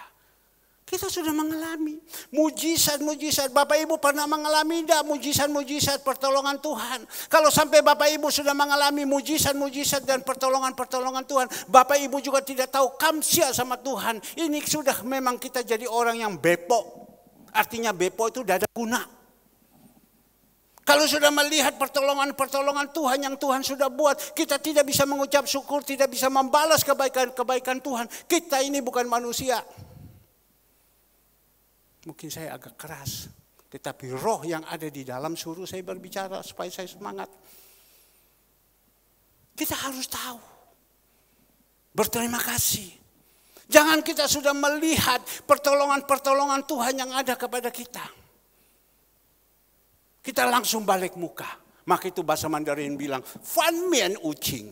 Kita sudah mengalami mujizat-mujizat. Bapak Ibu pernah mengalami tidak mujizat-mujizat pertolongan Tuhan? Kalau sampai Bapak Ibu sudah mengalami mujizat-mujizat dan pertolongan-pertolongan Tuhan, Bapak Ibu juga tidak tahu kamsia sama Tuhan. Ini sudah memang kita jadi orang yang bepo. Artinya bepo itu tidak ada guna. Kalau sudah melihat pertolongan-pertolongan Tuhan yang Tuhan sudah buat, kita tidak bisa mengucap syukur, tidak bisa membalas kebaikan-kebaikan Tuhan. Kita ini bukan manusia. Mungkin saya agak keras, tetapi roh yang ada di dalam suruh saya berbicara supaya saya semangat. Kita harus tahu. Berterima kasih. Jangan kita sudah melihat pertolongan-pertolongan Tuhan yang ada kepada kita. Kita langsung balik muka. Maka itu bahasa Mandarin bilang, Fan Mian Ucing.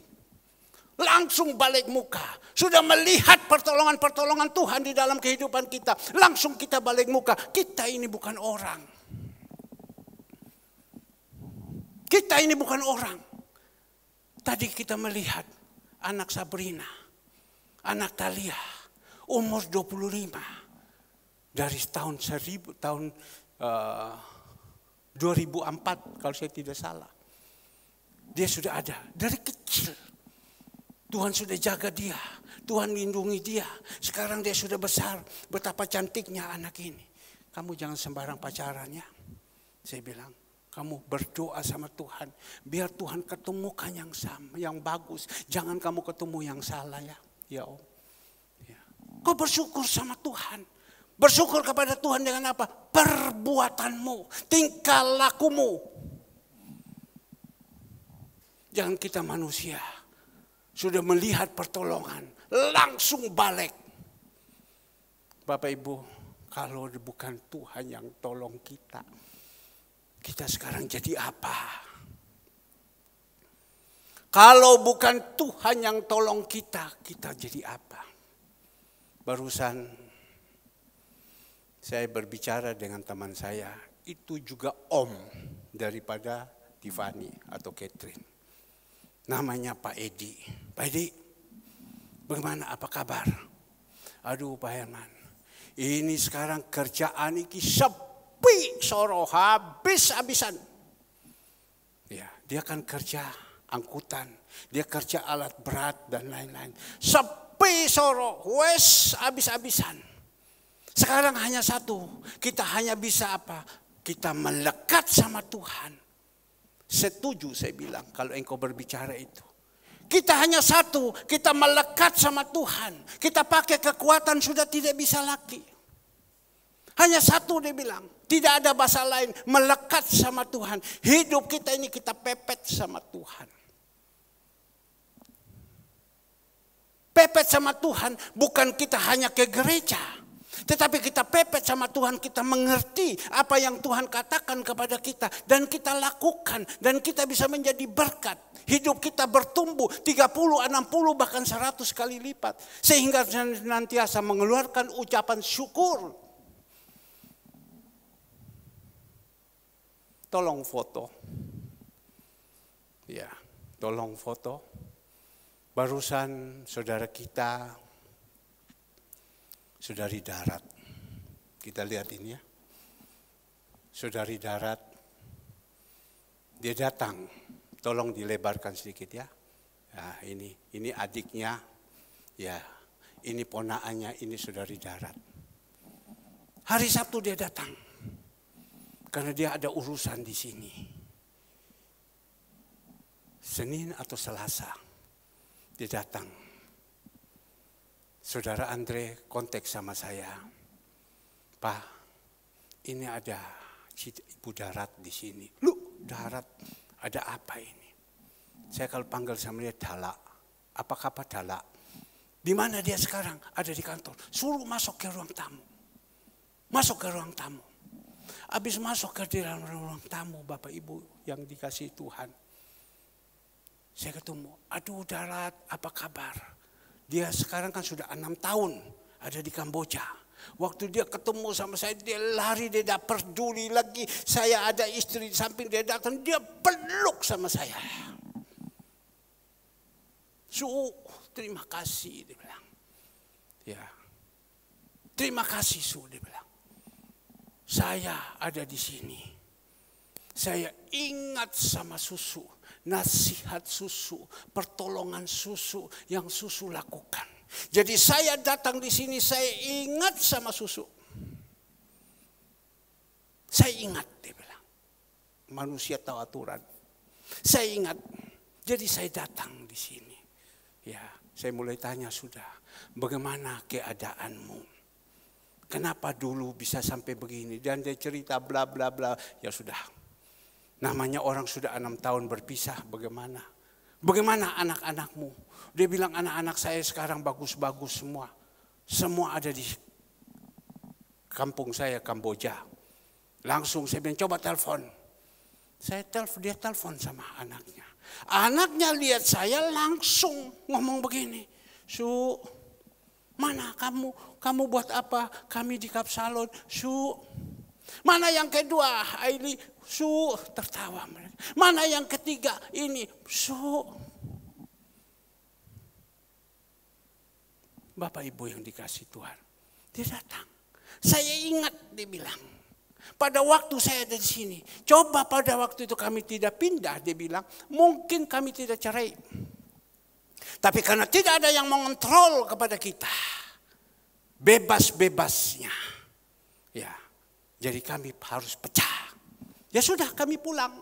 Langsung balik muka. Sudah melihat pertolongan-pertolongan Tuhan di dalam kehidupan kita. Langsung kita balik muka. Kita ini bukan orang. Kita ini bukan orang. Tadi kita melihat anak Sabrina. Anak Talia. Umur 25. Dari tahun 2004 kalau saya tidak salah. Dia sudah ada dari kecil. Tuhan sudah jaga dia. Tuhan lindungi dia. Sekarang dia sudah besar. Betapa cantiknya anak ini. Kamu jangan sembarang pacaran ya. Saya bilang, kamu berdoa sama Tuhan. Biar Tuhan ketemukan yang sama, yang bagus. Jangan kamu ketemu yang salah ya. Ya Om. Ya. Kau bersyukur sama Tuhan. Bersyukur kepada Tuhan dengan apa? Perbuatanmu, tingkah lakumu. Jangan kita manusia sudah melihat pertolongan, langsung balik. Bapak Ibu, kalau bukan Tuhan yang tolong kita, kita sekarang jadi apa? Kalau bukan Tuhan yang tolong kita, kita jadi apa? Barusan saya berbicara dengan teman saya, itu juga om daripada Tiffany atau Catherine. Namanya Pak Edi. Pak Edi, bagaimana, apa kabar? Aduh Pak Herman, ini sekarang kerjaan ini sepi, soro habis-habisan. Ya, dia kan kerja angkutan, dia kerja alat berat dan lain-lain. Sepi soro, wes abis-abisan. Sekarang hanya satu, kita hanya bisa apa? Kita melekat sama Tuhan. Setuju saya bilang kalau engkau berbicara itu. Kita hanya satu, kita melekat sama Tuhan. Kita pakai kekuatan sudah tidak bisa lagi. Hanya satu dia bilang, tidak ada bahasa lain, melekat sama Tuhan. Hidup kita ini kita pepet sama Tuhan. Pepet sama Tuhan bukan kita hanya ke gereja. Tetapi kita pepet sama Tuhan, kita mengerti apa yang Tuhan katakan kepada kita. Dan kita lakukan, dan kita bisa menjadi berkat. Hidup kita bertumbuh 30, 60, bahkan 100 kali lipat. Sehingga senantiasa mengeluarkan ucapan syukur. Tolong foto. Ya, tolong foto. Barusan saudara kita, saudari darat. Kita lihat ini ya. Saudari darat, dia datang. Tolong dilebarkan sedikit ya. Nah, ini adiknya. Ya, ini ponaannya, ini saudari darat. Hari Sabtu dia datang. Karena dia ada urusan di sini. Senin atau Selasa dia datang. Saudara Andre kontak sama saya. Pak, ini ada Ibu Darat di sini. Lu, Darat, ada apa ini? Saya kalau panggil sama dia Dala. Apa kabar Dala? Di mana dia sekarang? Ada di kantor. Suruh masuk ke ruang tamu. Masuk ke ruang tamu. Habis masuk ke dalam ruang tamu, Bapak Ibu yang dikasihi Tuhan. Saya ketemu, aduh Darat, apa kabar? Dia sekarang kan sudah 6 tahun ada di Kamboja. Waktu dia ketemu sama saya, dia lari, dia tidak peduli lagi. Saya ada istri di samping, dia datang, dia peluk sama saya. Terima kasih, dia bilang. Ya, terima kasih, dia bilang. Saya ada di sini. Saya ingat sama Susu. Nasihat Susu, pertolongan Susu yang Susu lakukan. Jadi saya datang di sini, saya ingat sama Susu. Saya ingat, dia bilang. Manusia tahu aturan. Saya ingat. Jadi saya datang di sini. Ya, saya mulai tanya sudah, bagaimana keadaanmu? Kenapa dulu bisa sampai begini? Dan dia cerita bla bla bla. Ya sudah. Namanya orang sudah 6 tahun berpisah, bagaimana? Bagaimana anak-anakmu? Dia bilang anak-anak saya sekarang bagus-bagus semua. Semua ada di kampung saya, Kamboja. Langsung saya bilang coba telepon. Dia telepon sama anaknya. Anaknya lihat saya langsung ngomong begini. Su, mana kamu? Kamu buat apa? Kami di Kapsalon. Su. Mana yang kedua? Aili. Su. Tertawa mereka. Mana yang ketiga? Ini. Su. Bapak Ibu yang dikasih Tuhan. Dia datang. Saya ingat dia bilang. Pada waktu saya ada di sini. Coba pada waktu itu kami tidak pindah. Dia bilang. Mungkin kami tidak cerai. Tapi karena tidak ada yang mengontrol kepada kita. Bebas-bebasnya. Ya. Jadi kami harus pecah. Ya sudah kami pulang.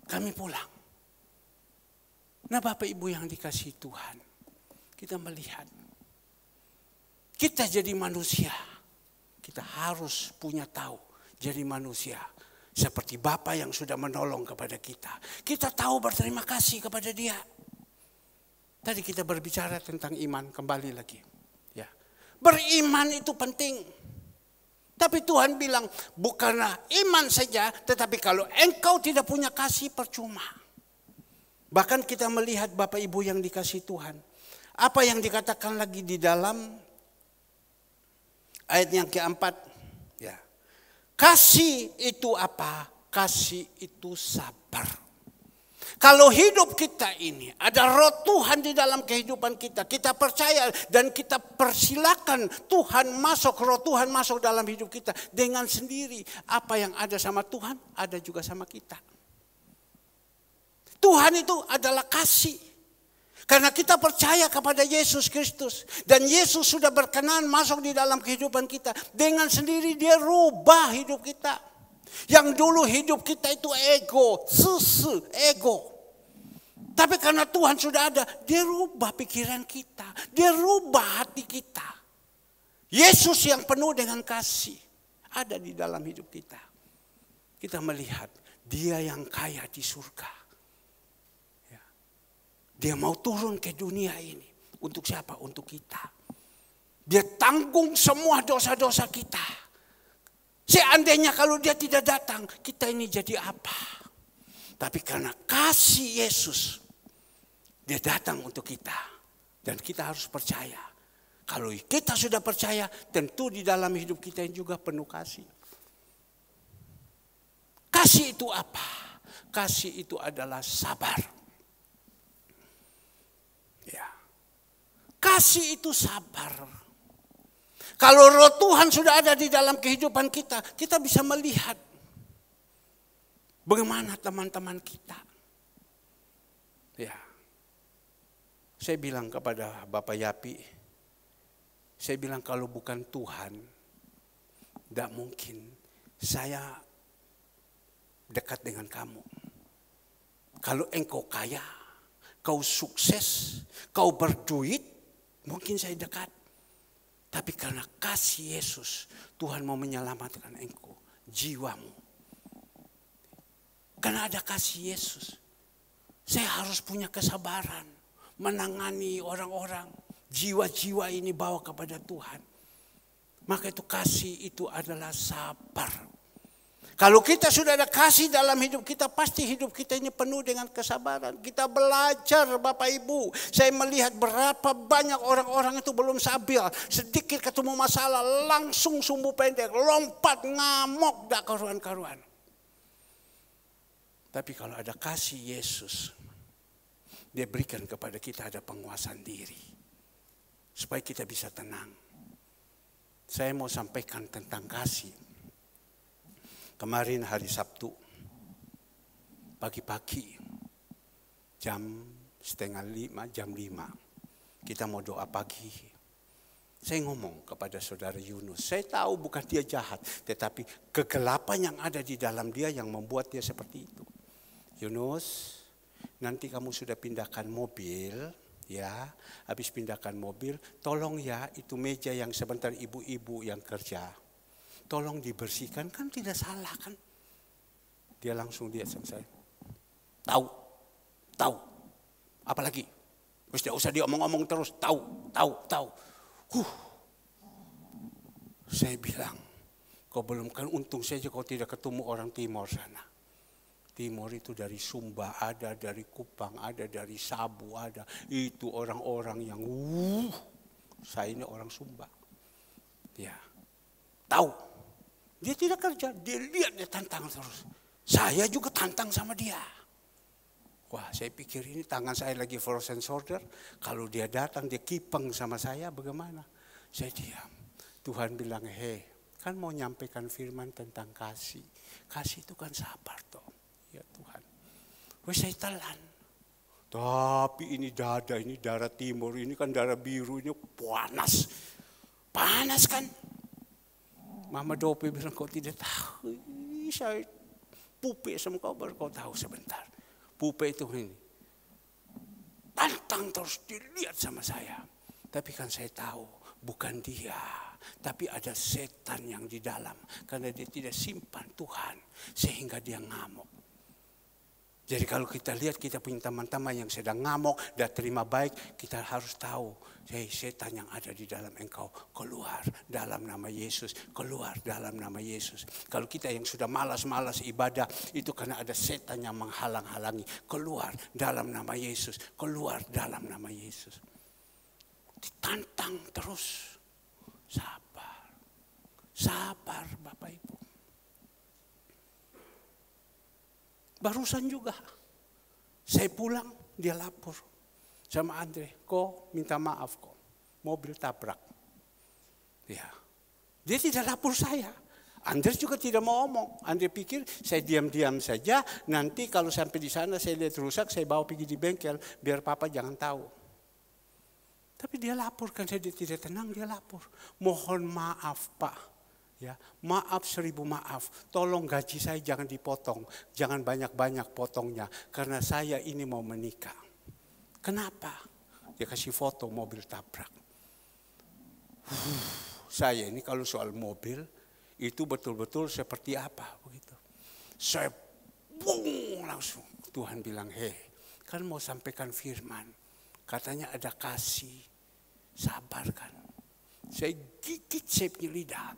Kami pulang. Nah Bapak Ibu yang dikasihi Tuhan. Kita melihat. Kita jadi manusia. Kita harus punya tahu. Jadi manusia. Seperti Bapa yang sudah menolong kepada kita. Kita tahu berterima kasih kepada Dia. Tadi kita berbicara tentang iman. Kembali lagi. Ya. Beriman itu penting. Tapi Tuhan bilang bukanlah iman saja. Tetapi kalau engkau tidak punya kasih percuma. Bahkan kita melihat Bapak Ibu yang dikasihi Tuhan. Apa yang dikatakan lagi di dalam ayat yang keempat. Ya. Kasih itu apa? Kasih itu sabar. Kalau hidup kita ini ada roh Tuhan di dalam kehidupan kita. Kita percaya dan kita persilakan Tuhan masuk, roh Tuhan masuk dalam hidup kita. Dengan sendiri apa yang ada sama Tuhan ada juga sama kita. Tuhan itu adalah kasih. Karena kita percaya kepada Yesus Kristus. Dan Yesus sudah berkenan masuk di dalam kehidupan kita. Dengan sendiri dia rubah hidup kita. Yang dulu hidup kita itu ego, ego. Tapi karena Tuhan sudah ada, dia rubah pikiran kita. Dia rubah hati kita. Yesus yang penuh dengan kasih ada di dalam hidup kita. Kita melihat dia yang kaya di surga. Dia mau turun ke dunia ini. Untuk siapa? Untuk kita. Dia tanggung semua dosa-dosa kita. Seandainya kalau dia tidak datang, kita ini jadi apa? Tapi karena kasih Yesus, dia datang untuk kita. Dan kita harus percaya. Kalau kita sudah percaya, tentu di dalam hidup kita ini juga penuh kasih. Kasih itu apa? Kasih itu adalah sabar. Ya. Kasih itu sabar. Kalau roh Tuhan sudah ada di dalam kehidupan kita, kita bisa melihat bagaimana teman-teman kita. Ya. Saya bilang kepada Bapak Yapi, saya bilang kalau bukan Tuhan, tidak mungkin saya dekat dengan kamu. Kalau engkau kaya, kau sukses, kau berduit, mungkin saya dekat. Tapi karena kasih Yesus, Tuhan mau menyelamatkan engkau, jiwamu. Karena ada kasih Yesus, saya harus punya kesabaran, menangani orang-orang, jiwa-jiwa ini bawa kepada Tuhan. Maka itu kasih itu adalah sabar. Kalau kita sudah ada kasih dalam hidup kita, pasti hidup kita ini penuh dengan kesabaran. Kita belajar Bapak Ibu. Saya melihat berapa banyak orang-orang itu belum stabil. Sedikit ketemu masalah, langsung sumbu pendek, lompat, ngamuk, tak karuan-karuan. Tapi kalau ada kasih Yesus, dia berikan kepada kita ada penguasaan diri. Supaya kita bisa tenang. Saya mau sampaikan tentang kasih. Kemarin hari Sabtu, pagi-pagi, jam 4:30, jam 5, kita mau doa pagi. Saya ngomong kepada saudara Yunus, saya tahu bukan dia jahat, tetapi kegelapan yang ada di dalam dia yang membuat dia seperti itu. Yunus, nanti kamu sudah pindahkan mobil, ya, habis pindahkan mobil, tolong ya itu meja yang sebentar ibu-ibu yang kerja. Tolong dibersihkan, kan tidak salah kan. Dia langsung lihat sama saya. Tahu. Apalagi? Terus tidak usah dia omong-omong terus. Tahu. Saya bilang, kau belum kan untung saja kau tidak ketemu orang Timor sana. Timor itu dari Sumba ada, dari Kupang ada, dari Sabu ada. Itu orang-orang yang saya ini orang Sumba. Ya, tahu. Dia tidak kerja, dia lihat, dia tantang terus. Saya juga tantang sama dia. Wah, saya pikir ini tangan saya lagi frozen shoulder. Kalau dia datang, dia kipeng sama saya, bagaimana? Saya diam. Tuhan bilang, kan mau nyampaikan firman tentang kasih. Kasih itu kan sabar toh. Ya Tuhan. Saya telan. Tapi ini dada, ini darah timur, ini kan darah biru, ini panas. Panas kan? Mama Dope bilang kau tidak tahu. Saya pupe sama kau baru kau tahu sebentar. Pupe itu ini. Tantang terus dilihat sama saya. Tapi kan saya tahu bukan dia. Tapi ada setan yang di dalam. Karena dia tidak simpan Tuhan. Sehingga dia ngamuk. Jadi kalau kita lihat kita punya teman-teman yang sedang ngamuk dan terima baik, kita harus tahu, setan yang ada di dalam engkau keluar dalam nama Yesus, keluar dalam nama Yesus. Kalau kita yang sudah malas-malas ibadah, itu karena ada setan yang menghalang-halangi, keluar dalam nama Yesus, keluar dalam nama Yesus. Ditantang terus, sabar Bapak Ibu. Barusan juga, saya pulang, dia lapor sama Andre, kok minta maaf kok, mobil tabrak. Ya, dia tidak lapor saya. Andre juga tidak mau omong. Andre pikir saya diam-diam saja, nanti kalau sampai di sana saya lihat rusak, saya bawa pergi di bengkel, biar papa jangan tahu. Tapi dia lapor, kan saya tidak tenang, dia lapor. Mohon maaf Pak, ya, maaf 1000 maaf, tolong gaji saya jangan dipotong, jangan banyak-banyak potongnya, karena saya ini mau menikah. Kenapa? Dia kasih foto mobil tabrak. Saya ini kalau soal mobil, itu betul-betul seperti apa begitu. Saya langsung. Tuhan bilang, kan mau sampaikan firman. Katanya ada kasih, sabar kan. Saya gigit saya punya lidah.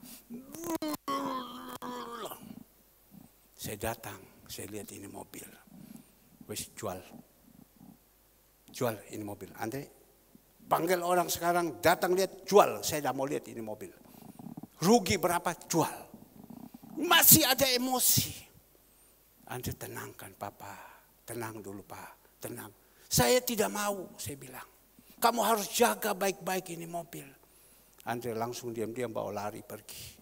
Saya datang, saya lihat ini mobil. Wes jual ini mobil. Andre, panggil orang sekarang, datang lihat, jual. Saya tidak mau lihat ini mobil. Rugi berapa? Jual. Masih ada emosi. Andre tenangkan Papa. Tenang dulu Pak. Tenang. Saya tidak mau, saya bilang. Kamu harus jaga baik-baik ini mobil. Andre langsung diam-diam bawa lari pergi.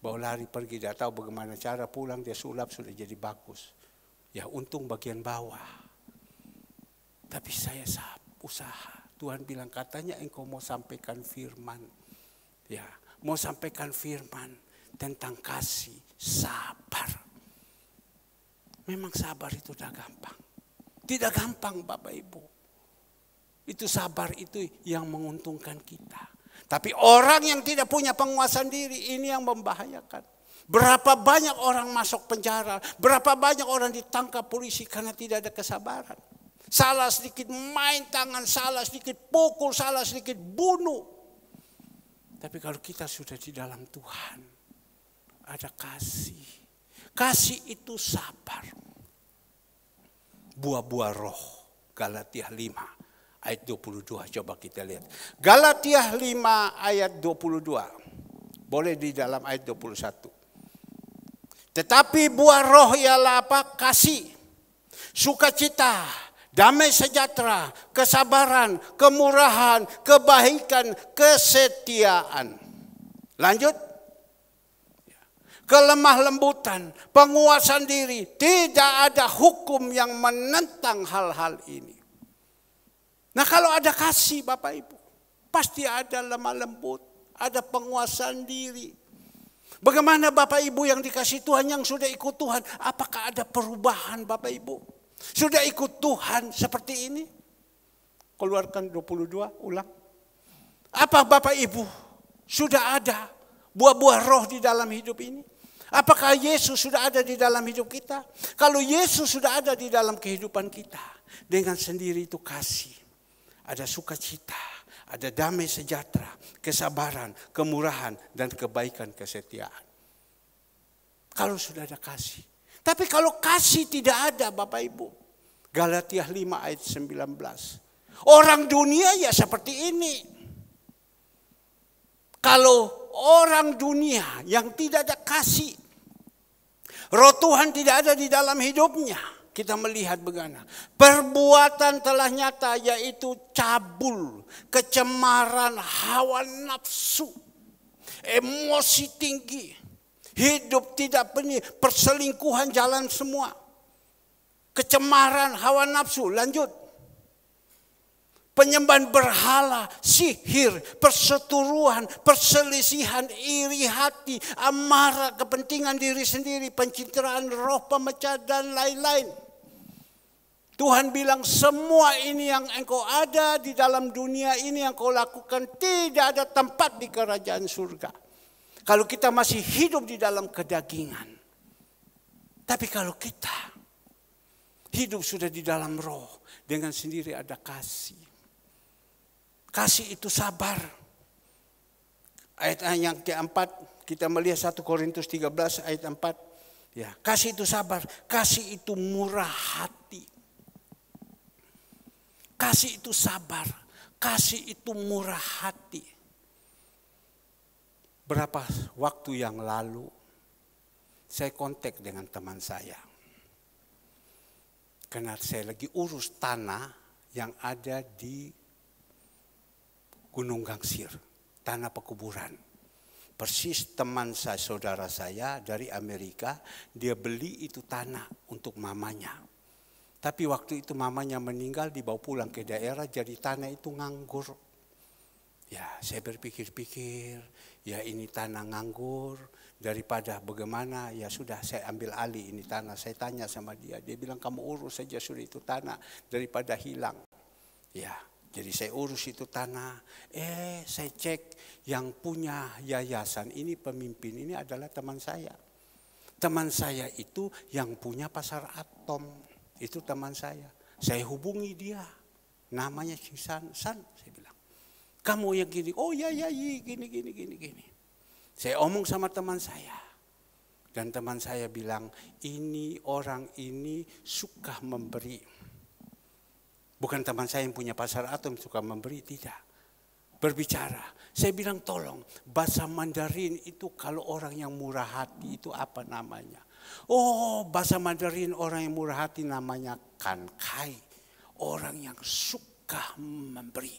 Bawa lari pergi, dia tahu bagaimana cara pulang, dia sulap sudah jadi bagus. Ya untung bagian bawah. Tapi saya usaha. Tuhan bilang katanya engkau mau sampaikan firman. Ya. Mau sampaikan firman tentang kasih, sabar. Memang sabar itu tidak gampang. Tidak gampang Bapak Ibu. Itu sabar itu yang menguntungkan kita. Tapi orang yang tidak punya penguasaan diri ini yang membahayakan. Berapa banyak orang masuk penjara, berapa banyak orang ditangkap polisi karena tidak ada kesabaran. Salah sedikit main tangan, salah sedikit pukul, salah sedikit bunuh. Tapi kalau kita sudah di dalam Tuhan, ada kasih. Kasih itu sabar. Buah-buah roh, Galatia 5 ayat 22. Coba kita lihat. Galatia 5 ayat 22. Boleh di dalam ayat 21. Tetapi buah roh ialah apa? Kasih, sukacita, damai sejahtera, kesabaran, kemurahan, kebaikan, kesetiaan. Lanjut. Kelemah lembutan, penguasaan diri. Tidak ada hukum yang menentang hal-hal ini. Nah kalau ada kasih Bapak Ibu, pasti ada lemah lembut, ada penguasaan diri. Bagaimana Bapak Ibu yang dikasih Tuhan, yang sudah ikut Tuhan, apakah ada perubahan Bapak Ibu? Sudah ikut Tuhan seperti ini? Keluarkan 22, ulang. Apa Bapak Ibu sudah ada buah-buah roh di dalam hidup ini? Apakah Yesus sudah ada di dalam hidup kita? Kalau Yesus sudah ada di dalam kehidupan kita, dengan sendiri itu kasih. Ada sukacita, ada damai sejahtera, kesabaran, kemurahan, dan kebaikan, kesetiaan. Kalau sudah ada kasih. Tapi kalau kasih tidak ada Bapak Ibu. Galatia 5 ayat 19. Orang dunia ya seperti ini. Kalau orang dunia yang tidak ada kasih, roh Tuhan tidak ada di dalam hidupnya, kita melihat bagaimana perbuatan telah nyata, yaitu cabul, kecemaran, hawa nafsu, emosi tinggi, hidup tidak benih, perselingkuhan jalan semua, kecemaran, hawa nafsu. Lanjut. Penyembahan berhala, sihir, perseteruan, perselisihan, iri hati, amarah, kepentingan diri sendiri, pencitraan roh, pemecah, dan lain-lain. Tuhan bilang semua ini yang engkau ada di dalam dunia ini yang kau lakukan, tidak ada tempat di kerajaan surga. Kalau kita masih hidup di dalam kedagingan. Tapi kalau kita hidup sudah di dalam roh, dengan sendiri ada kasih. Kasih itu sabar. Ayat yang keempat, kita melihat 1 Korintus 13 ayat 4. Ya, kasih itu sabar, kasih itu murah hati. Kasih itu sabar, kasih itu murah hati. Berapa waktu yang lalu saya kontak dengan teman saya. Karena saya lagi urus tanah yang ada di Gunung Gangsir, tanah pekuburan. Persis teman saya, saudara saya dari Amerika, dia beli itu tanah untuk mamanya. Tapi waktu itu mamanya meninggal, dibawa pulang ke daerah, jadi tanah itu nganggur. Ya, saya berpikir-pikir, ya ini tanah nganggur, daripada bagaimana, ya sudah saya ambil alih ini tanah. Saya tanya sama dia bilang kamu urus saja sudah itu tanah, daripada hilang. Ya, jadi saya urus itu tanah. Saya cek yang punya yayasan ini, pemimpin ini adalah teman saya. Teman saya itu yang punya pasar atom, itu teman saya. Saya hubungi dia, namanya San, saya bilang, kamu yang gini, oh ya gini. Saya omong sama teman saya. Dan teman saya bilang, ini orang ini suka memberi. Bukan teman saya yang punya pasar atom suka memberi, tidak. Berbicara. Saya bilang tolong, bahasa Mandarin itu kalau orang yang murah hati itu apa namanya? Oh, bahasa Mandarin orang yang murah hati namanya kan kai. Orang yang suka memberi.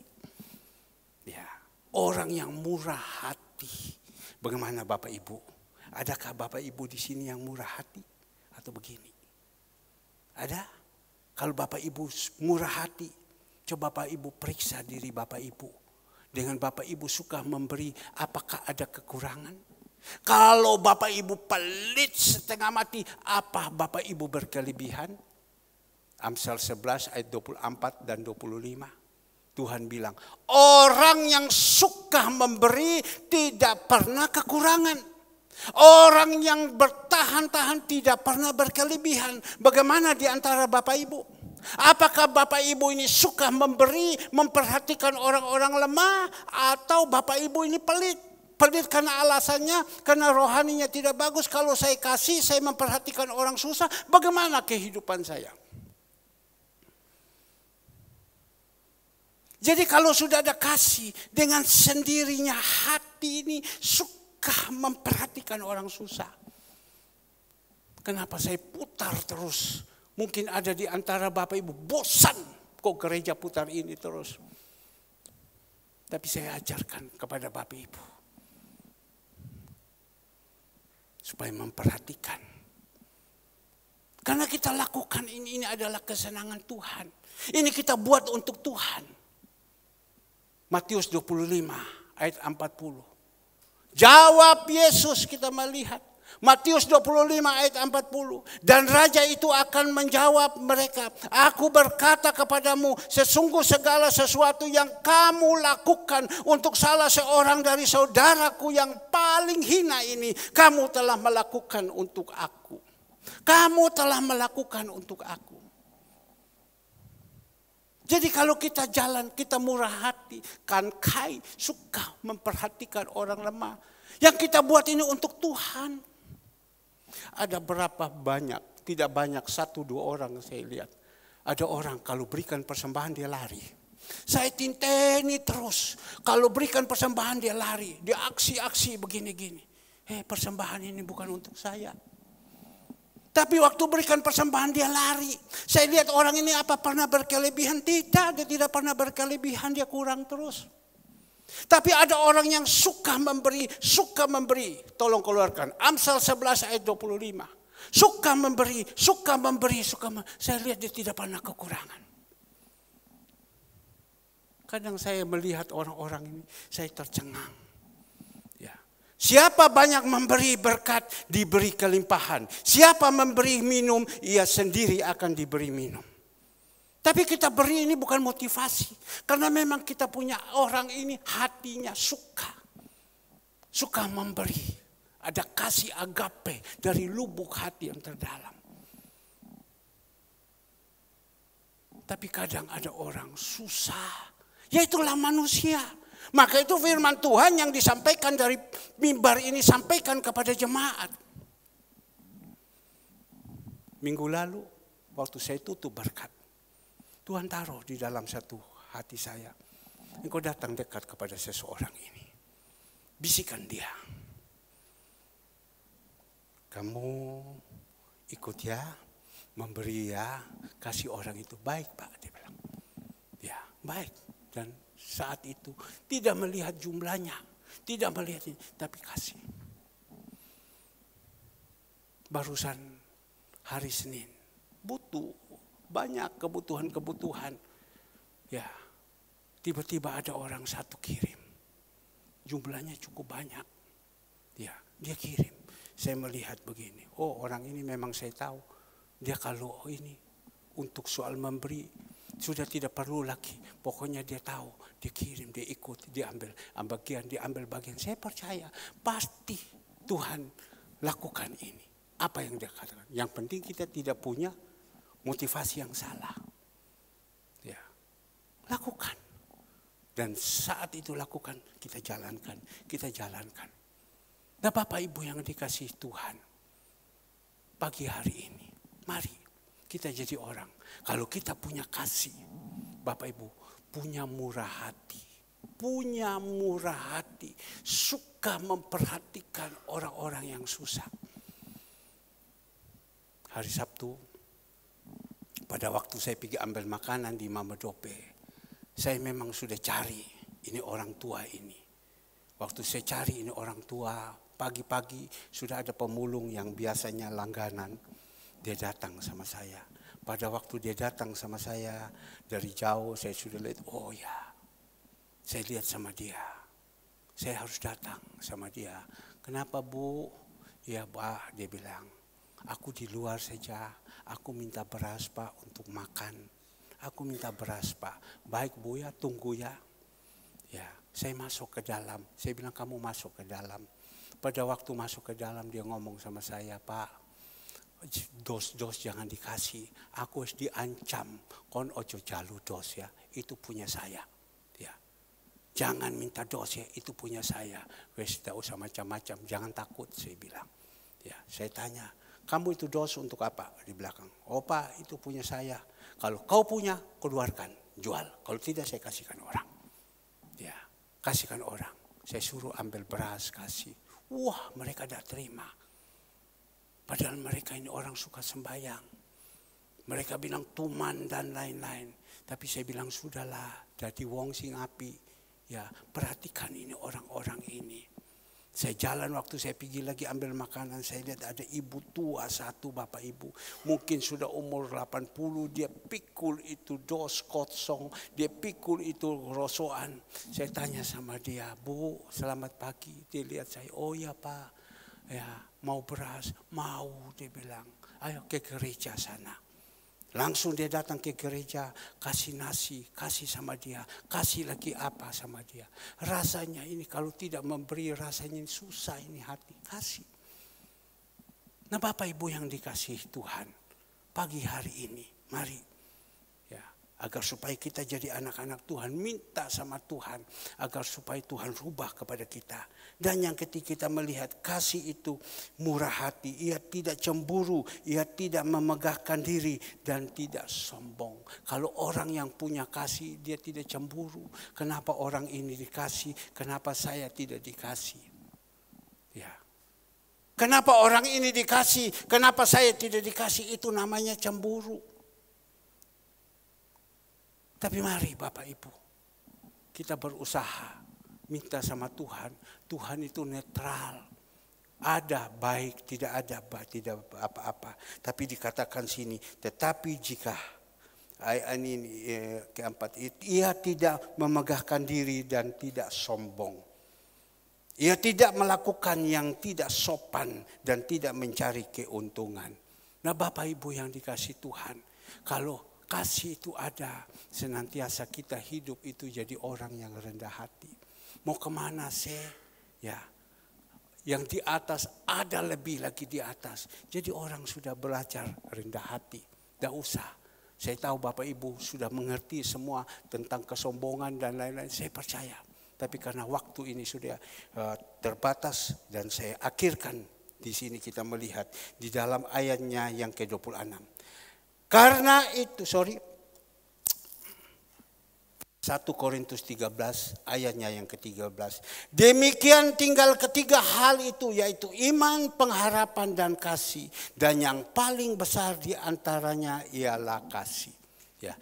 Ya, orang yang murah hati. Bagaimana Bapak Ibu? Adakah Bapak Ibu di sini yang murah hati? Atau begini? Ada? Kalau Bapak Ibu murah hati, coba Bapak Ibu periksa diri Bapak Ibu. Dengan Bapak Ibu suka memberi, apakah ada kekurangan? Kalau Bapak Ibu pelit setengah mati, apa Bapak Ibu berkelebihan? Amsal 11 ayat 24 dan 25. Tuhan bilang, orang yang suka memberi tidak pernah kekurangan. Orang yang bertahan-tahan tidak pernah berkelebihan. Bagaimana di antara Bapak Ibu? Apakah Bapak Ibu ini suka memberi, memperhatikan orang-orang lemah, atau Bapak Ibu ini pelit? Pelit karena alasannya, karena rohaninya tidak bagus. Kalau saya kasih, saya memperhatikan orang susah, bagaimana kehidupan saya? Jadi kalau sudah ada kasih, dengan sendirinya hati ini suka memperhatikan orang susah. Kenapa saya putar terus? Mungkin ada di antara Bapak Ibu bosan kok gereja putar ini terus. Tapi saya ajarkan kepada Bapak Ibu supaya memperhatikan. Karena kita lakukan ini adalah kesenangan Tuhan. Ini kita buat untuk Tuhan. Matius 25 ayat 40. Jawab Yesus, kita melihat. Matius 25 ayat 40. Dan raja itu akan menjawab mereka. Aku berkata kepadamu, sesungguh segala sesuatu yang kamu lakukan untuk salah seorang dari saudaraku yang paling hina ini, kamu telah melakukan untuk aku. Kamu telah melakukan untuk aku. Jadi kalau kita jalan, kita murah hati, kan kai, suka memperhatikan orang lemah. Yang kita buat ini untuk Tuhan. Ada berapa banyak, tidak banyak, 1-2 orang saya lihat. Ada orang kalau berikan persembahan dia lari. Saya tinteni terus, kalau berikan persembahan dia lari, dia aksi-aksi begini-gini. Persembahan ini bukan untuk saya. Tapi waktu berikan persembahan dia lari. Saya lihat orang ini apa pernah berkelebihan? Tidak, dia tidak pernah berkelebihan, dia kurang terus. Tapi ada orang yang suka memberi, suka memberi. Tolong keluarkan. Amsal 11 ayat 25. Suka memberi, suka memberi, Saya lihat dia tidak pernah kekurangan. Kadang saya melihat orang-orang ini, saya tercengang. Siapa banyak memberi berkat, diberi kelimpahan. Siapa memberi minum, ia sendiri akan diberi minum. Tapi kita beri ini bukan motivasi. Karena memang kita punya orang ini hatinya suka. Suka memberi. Ada kasih agape dari lubuk hati yang terdalam. Tapi kadang ada orang susah. Ya itulah manusia. Maka itu firman Tuhan yang disampaikan dari mimbar ini, sampaikan kepada jemaat. Minggu lalu waktu saya tutup berkat, Tuhan taruh di dalam satu hati saya. Engkau datang dekat kepada seseorang ini. Bisikan dia. Kamu ikut ya, memberi ya, kasih orang itu. Baik Pak, dia bilang. Ya baik. Dan saat itu tidak melihat jumlahnya. tidak melihat ini, tapi kasih. Barusan hari Senin, butuh banyak kebutuhan. Ya, tiba-tiba ada orang satu kirim. Jumlahnya cukup banyak. Ya, dia kirim. Saya melihat begini, oh orang ini memang saya tahu. Dia kalau ini untuk soal memberi, sudah tidak perlu lagi. Pokoknya dia tahu, dia kirim, dia ikut, dia ambil bagian. Saya percaya pasti Tuhan lakukan ini. Apa yang dia katakan? Yang penting kita tidak punya motivasi yang salah. Ya, lakukan. Dan saat itu lakukan, kita jalankan. Nah Bapak Ibu yang dikasihi Tuhan, pagi hari ini, mari kita jadi orang. Kalau kita punya kasih, Bapak Ibu, punya murah hati, suka memperhatikan orang-orang yang susah. Hari Sabtu, pada waktu saya pergi ambil makanan di Mama Dope, saya memang sudah cari ini orang tua ini. Waktu saya cari ini orang tua, pagi-pagi sudah ada pemulung yang biasanya langganan. Dia datang sama saya. Pada waktu dia datang sama saya, dari jauh saya sudah lihat, oh ya, saya lihat sama dia. Saya harus datang sama dia. Kenapa Bu? Ya Pak, dia bilang, aku di luar saja, aku minta beras Pak untuk makan. Aku minta beras Pak. Baik Bu ya, tunggu ya. Ya, saya masuk ke dalam. Saya bilang kamu masuk ke dalam. Pada waktu masuk ke dalam dia ngomong sama saya, Pak, dos jangan dikasih. Aku harus diancam. Kon ojo jalu dos ya, itu punya saya. Ya, jangan minta dos ya, itu punya saya. Wes tidak usah macam-macam, jangan takut saya bilang. Ya, saya tanya, kamu itu dos untuk apa di belakang? Oh Pak, itu punya saya. Kalau kau punya, keluarkan, jual. Kalau tidak saya kasihkan orang. Ya, kasihkan orang. Saya suruh ambil beras, kasih. Wah, mereka tidak terima. Padahal mereka ini orang suka sembahyang. Mereka bilang tuman dan lain-lain. Tapi saya bilang sudahlah, jadi wong sing api. Ya, perhatikan ini orang-orang ini. Saya jalan waktu saya pergi lagi ambil makanan, saya lihat ada ibu tua satu, Bapak Ibu. Mungkin sudah umur 80, dia pikul itu dos kosong, dia pikul itu rosoan. Saya tanya sama dia, Bu, selamat pagi. Dia lihat saya, oh ya Pak, ya mau beras, mau, dia bilang. Ayo ke gereja sana. Langsung dia datang ke gereja, kasih nasi, kasih sama dia, kasih lagi apa sama dia. Rasanya ini kalau tidak memberi, rasanya ini susah ini hati, kasih. Nah Bapak Ibu yang dikasihi Tuhan, pagi hari ini, mari. Ya, agar supaya kita jadi anak-anak Tuhan, minta sama Tuhan, agar supaya Tuhan rubah kepada kita. Dan yang ketika kita melihat kasih itu murah hati, ia tidak cemburu, ia tidak memegahkan diri dan tidak sombong. Kalau orang yang punya kasih, dia tidak cemburu. Kenapa orang ini dikasih, kenapa saya tidak dikasih? Ya. Kenapa orang ini dikasih, kenapa saya tidak dikasih, itu namanya cemburu. Tapi mari Bapak Ibu, kita berusaha. Minta sama Tuhan, Tuhan itu netral. Ada baik, tidak ada tidak apa-apa. Tapi dikatakan sini, tetapi jika ini keempat, ia tidak memegahkan diri dan tidak sombong. Ia tidak melakukan yang tidak sopan dan tidak mencari keuntungan. Nah Bapak Ibu yang dikasih Tuhan, kalau kasih itu ada, senantiasa kita hidup itu jadi orang yang rendah hati. Mau kemana sih? Ya, yang di atas ada lebih lagi di atas. Jadi orang sudah belajar rendah hati. Tidak usah. Saya tahu Bapak Ibu sudah mengerti semua tentang kesombongan dan lain-lain. Saya percaya. Tapi karena waktu ini sudah terbatas dan saya akhirkan di sini kita melihat di dalam ayatnya yang ke-26. Karena itu, 1 Korintus 13 ayatnya yang ke-13. Demikian tinggal ketiga hal itu, yaitu iman, pengharapan dan kasih. Dan yang paling besar di antaranya ialah kasih. Ya.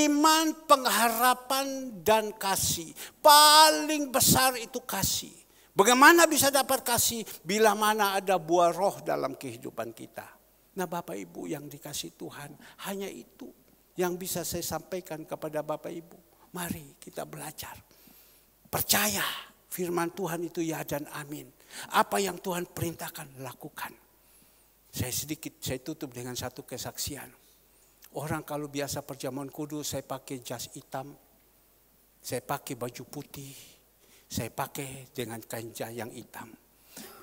Iman, pengharapan dan kasih. Paling besar itu kasih. Bagaimana bisa dapat kasih bila mana ada buah roh dalam kehidupan kita. Nah Bapak Ibu yang dikasih Tuhan, hanya itu yang bisa saya sampaikan kepada Bapak Ibu. Mari kita belajar. Percaya firman Tuhan itu ya dan amin. Apa yang Tuhan perintahkan, lakukan. Saya tutup dengan satu kesaksian. Orang kalau biasa perjamuan kudus, saya pakai jas hitam, saya pakai baju putih, saya pakai dengan kain yang hitam.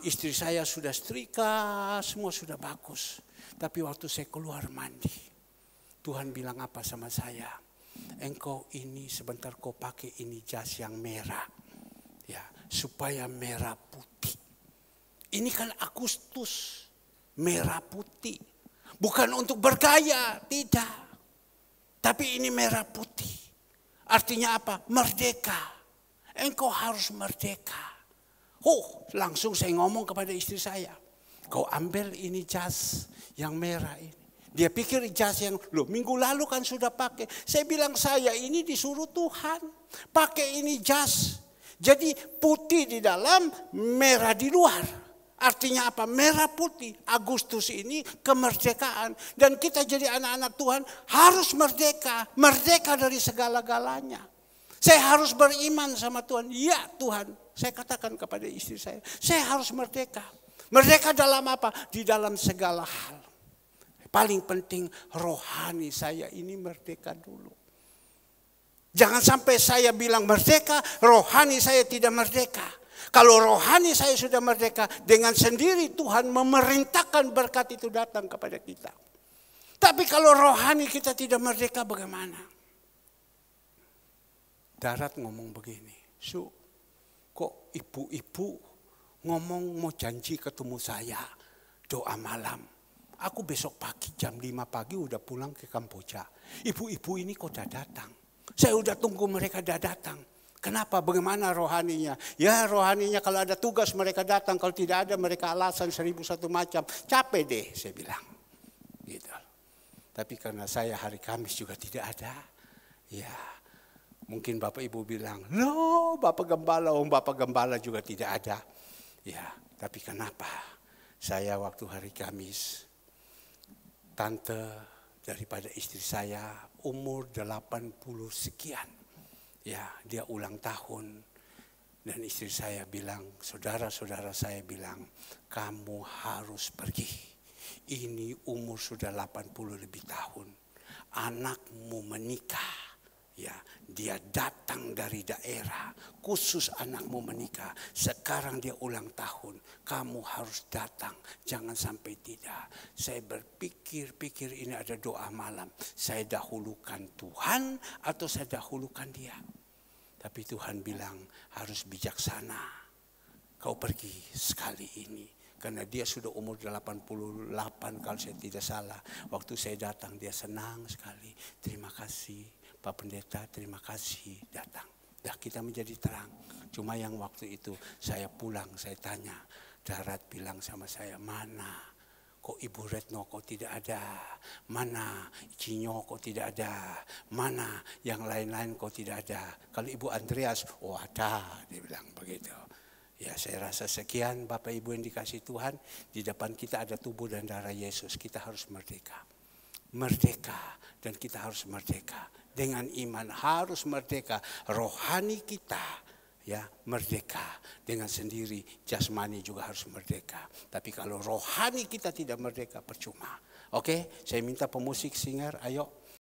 Istri saya sudah setrika, semua sudah bagus. Tapi waktu saya keluar mandi, Tuhan bilang apa sama saya? Engkau ini sebentar kau pakai ini jas yang merah. Ya, supaya merah putih. Ini kan Agustus, merah putih. Bukan untuk bergaya, tidak. Tapi ini merah putih. Artinya apa? Merdeka. Engkau harus merdeka. Langsung saya ngomong kepada istri saya. Kau ambil ini jas yang merah ini. Dia pikir jas yang, minggu lalu kan sudah pakai. Saya bilang saya ini disuruh Tuhan. Pakai ini jas. Jadi putih di dalam, merah di luar. Artinya apa? Merah putih. Agustus ini kemerdekaan. Dan kita jadi anak-anak Tuhan harus merdeka. Merdeka dari segala-galanya. Saya harus beriman sama Tuhan. Ya Tuhan, saya katakan kepada istri saya harus merdeka. Merdeka dalam apa? Di dalam segala hal. Paling penting rohani saya ini merdeka dulu. Jangan sampai saya bilang merdeka, rohani saya tidak merdeka. Kalau rohani saya sudah merdeka, dengan sendiri Tuhan memerintahkan berkat itu datang kepada kita. Tapi kalau rohani kita tidak merdeka, bagaimana? Darat ngomong begini, kok ibu-ibu ngomong mau janji ketemu saya, doa malam. Aku besok pagi jam 5 pagi udah pulang ke Kamboja. Ibu-ibu ini kok udah datang. Saya udah tunggu mereka udah datang. Kenapa? Bagaimana rohaninya? Ya rohaninya kalau ada tugas mereka datang. Kalau tidak ada mereka alasan 1001 macam. Capek deh saya bilang. Gitu. Tapi karena saya hari Kamis juga tidak ada. Ya mungkin Bapak Ibu bilang, loh Bapak Gembala juga tidak ada. Ya tapi kenapa? Saya waktu hari Kamis, tante daripada istri saya umur 80 sekian. Ya, dia ulang tahun. Dan istri saya bilang, saudara-saudara saya bilang, kamu harus pergi. Ini umur sudah 80 lebih tahun. Anakmu menikah. Ya, dia datang dari daerah, khusus anakmu menikah. Sekarang dia ulang tahun, kamu harus datang, jangan sampai tidak. Saya berpikir ini ada doa malam. Saya dahulukan Tuhan atau saya dahulukan dia? Tapi Tuhan bilang harus bijaksana. Kau pergi sekali ini. Karena dia sudah umur 88 kalau saya tidak salah. Waktu saya datang dia senang sekali. Terima kasih. Pak Pendeta, terima kasih datang. Dah kita menjadi terang. Cuma yang waktu itu saya pulang, saya tanya. Darat bilang sama saya, mana? Kok Ibu Retno kok tidak ada? Mana Cinyo kok tidak ada? Mana yang lain-lain kok tidak ada? Kalau Ibu Andreas, oh ada. Dia bilang begitu. Ya saya rasa sekian Bapak Ibu yang dikasih Tuhan. Di depan kita ada tubuh dan darah Yesus. Kita harus merdeka. Merdeka dan kita harus merdeka. Dengan iman harus merdeka, rohani kita ya merdeka. Dengan sendiri jasmani juga harus merdeka. Tapi kalau rohani kita tidak merdeka percuma. Oke, saya minta pemusik singer, ayo.